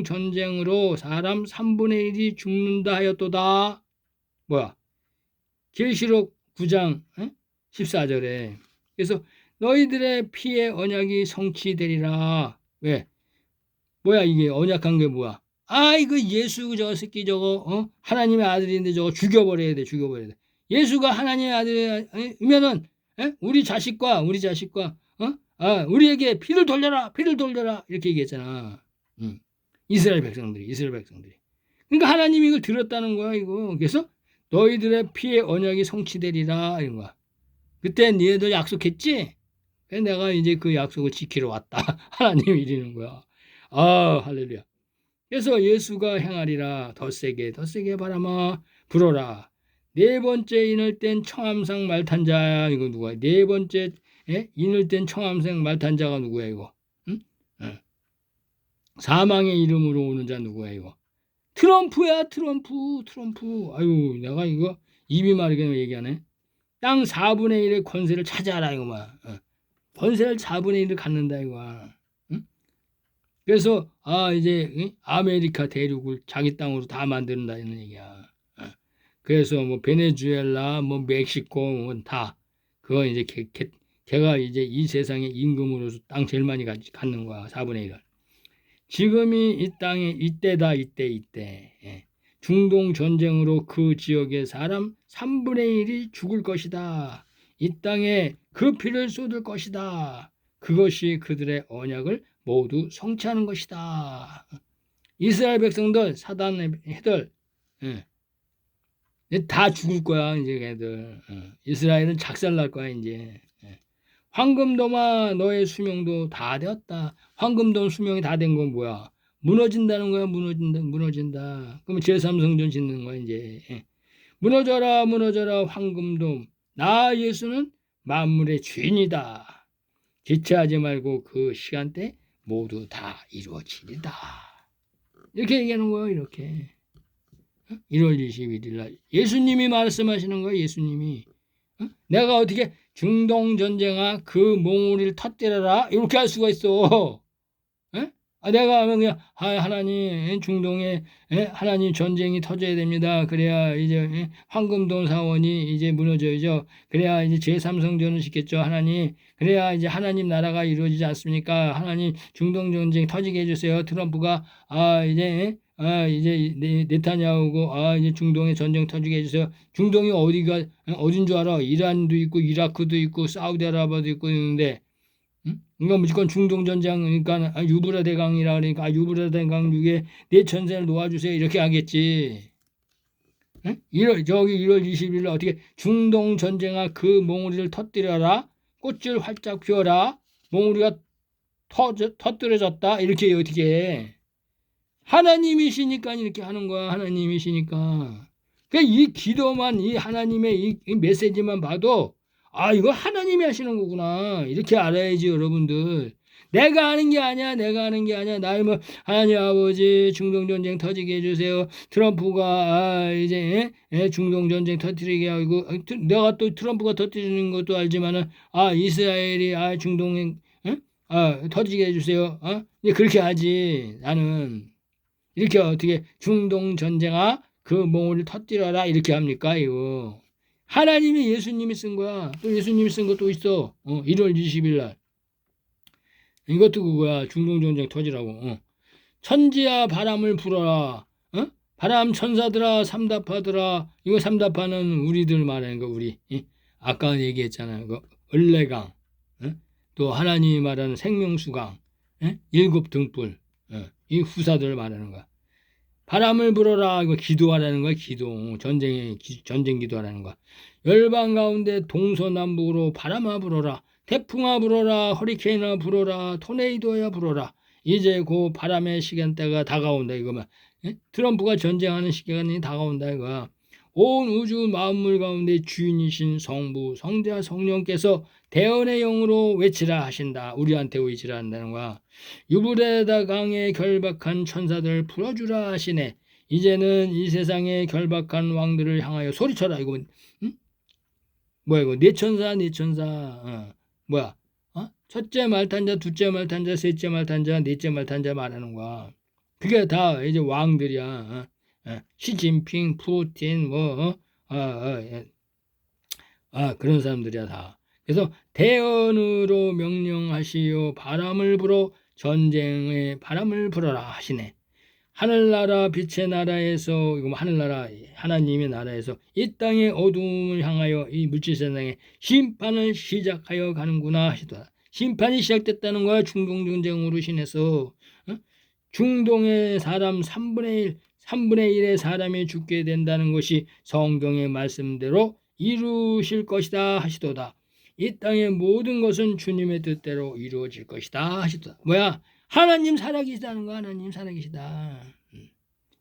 전쟁으로 사람 3분의 1이 죽는다 하였도다. 뭐야? 계시록 9장 14절에. 그래서 너희들의 피의 언약이 성취되리라. 왜? 뭐야 이게 언약한 게 뭐야? 이거 예수 저 새끼 저거 하나님의 아들인데 저거 죽여버려야 돼. 예수가 하나님의 아들이면은 우리 자식과 우리에게 피를 돌려라 이렇게 얘기했잖아. 이스라엘 백성들이. 그러니까 하나님이 이걸 들었다는 거야 이거. 그래서 너희들의 피의 언약이 성취되리라 이런 거야. 그때 너희들 약속했지? 그래서 내가 이제 그 약속을 지키러 왔다. 하나님이 이러는 거야. 할렐루야. 그래서 예수가 행하리라. 더 세게 바람아 불어라. 4번째 인을 땐 청함상 말탄자. 이거 누구야? 4번째 인을 땐 청함상 말탄자가 누구야 이거? 사망의 이름으로 오는 자 누구야 이거? 트럼프야, 트럼프. 아유, 내가 이거 입이 마르게 얘기하네. 땅 4분의 1의 권세를 차지하라 이거만. 권세를 4분의 1을 갖는다 이거야. 응? 그래서 이제 아메리카 대륙을 자기 땅으로 다 만든다는 얘기야. 그래서 뭐 베네수엘라, 뭐 멕시코, 뭐 다 그거 이제 걔가 이제 이 세상의 임금으로서 땅 제일 많이 갖는 거야. 4분의 1을. 지금이 이 땅에 이때다, 이때. 예. 중동 전쟁으로 그 지역의 사람 3분의 1이 죽을 것이다. 이 땅에 그 피를 쏟을 것이다. 그것이 그들의 언약을 모두 성취하는 것이다. 이스라엘 백성들, 사단 애들, 다 죽을 거야, 이제 애들. 이스라엘은 작살날 거야, 이제. 황금도마 너의 수명도 다 되었다. 황금돔 수명이 다 된 건 뭐야? 무너진다는 거야, 무너진다. 그러면 제3성전 짓는 거야, 이제. 무너져라, 황금돔. 나 예수는 만물의 주인이다. 지체하지 말고 그 시간대 모두 다 이루어지리다. 이렇게 얘기하는 거예요, 이렇게. 1월 21일 날 예수님이 말씀하시는 거예요, 예수님이. 내가 어떻게 중동 전쟁아 그 몽우리를 터뜨려라 이렇게 할 수가 있어? 내가 하면 그냥 하나님 중동에 하나님 전쟁이 터져야 됩니다. 그래야 이제 황금동 사원이 이제 무너져야죠. 그래야 이제 제3성전을 짓겠죠. 하나님. 그래야 이제 하나님 나라가 이루어지지 않습니까? 하나님 중동 전쟁 터지게 해주세요. 트럼프가 이제 네타냐후고 이제 중동에 전쟁 터지게 해주세요. 중동이 어딘 줄 알아? 이란도 있고 이라크도 있고 사우디아라비아도 있고 있는데 그러니까 무조건 중동 전쟁 그러니까 유브라 대강이라 그러니까 유브라 대강 위에 내 전세를 놓아주세요 이렇게 하겠지. 1월 20일 어떻게 중동 전쟁아 그 몽우리를 터뜨려라 꽃을 활짝 피워라 몽우리가 터뜨려졌다 이렇게 어떻게 해. 하나님이시니까 이렇게 하는 거야. 하나님이시니까. 그러니까 이 기도만 이 하나님의 이 메시지만 봐도 이거 하나님이 하시는 거구나. 이렇게 알아야지 여러분들. 내가 하는 게 아니야. 나의 뭐 하나님 아버지 중동 전쟁 터지게 해주세요. 트럼프가 이제 중동 전쟁 터뜨리게 하고 내가 또 트럼프가 터뜨리는 것도 알지만은 이스라엘이 중동에 터지게 해주세요. 그렇게 하지. 나는 이렇게 어떻게 중동 전쟁아 그 몽우리를 터뜨려라 이렇게 합니까 이거. 하나님이 예수님이 쓴 거야. 또 예수님이 쓴 것도 있어. 1월 20일 날. 이것도 그거야. 중동 전쟁 터지라고. 천지야 바람을 불어라. 바람 천사들아 삼답하더라. 이거 삼답하는 우리들 말하는 거 우리. 아까 얘기했잖아요. 그 을레강. 또 하나님이 말하는 생명수강. 7 등불. 이 후사들 말하는 거야. 바람을 불어라. 이거 기도하라는 거야. 기도. 전쟁 기도하라는 거야. 열방 가운데 동서남북으로 바람아 불어라. 태풍아 불어라. 허리케인아 불어라. 토네이도야 불어라. 이제 그 바람의 시간대가 다가온다 이거만. 트럼프가 전쟁하는 시간이 다가온다 이거야. 온 우주 만물 가운데 주인이신 성부 성자 성령께서 대언의 영으로 외치라 하신다. 우리한테 외치라 한다는 거야. 유브라데 강에 결박한 천사들 풀어주라 하시네. 이제는 이 세상에 결박한 왕들을 향하여 소리쳐라. 이거 뭐야 이거 네 천사 뭐야 첫째 말탄자 둘째 말탄자 셋째 말탄자 넷째 말탄자 말하는 거야. 그게 다 이제 왕들이야. 시진핑 푸틴 그런 사람들이야 다. 그래서 대언으로 명령하시오. 바람을 불어 전쟁에 바람을 불어라 하시네. 하늘나라 빛의 나라에서 이거 하늘나라 하나님의 나라에서 이 땅의 어두움을 향하여 이 물질세상에 심판을 시작하여 가는구나 하시더라. 심판이 시작됐다는 거야. 중동 전쟁으로 신해서 중동의 사람 3분의 1의 사람이 죽게 된다는 것이 성경의 말씀대로 이루실 것이다 하시도다. 이 땅의 모든 것은 주님의 뜻대로 이루어질 것이다 하시도다. 뭐야? 하나님 살아계시다는 거야. 하나님 살아계시다.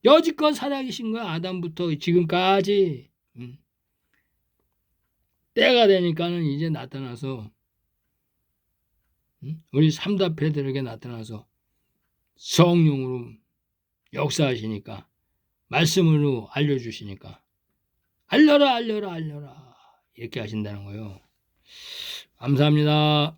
여지껏 살아계신 거야. 아담부터 지금까지. 때가 되니까는 이제 나타나서 우리 삼답회들에게 나타나서 성령으로 역사하시니까 말씀으로 알려주시니까 알려라 알려라 알려라 이렇게 하신다는 거예요. 감사합니다.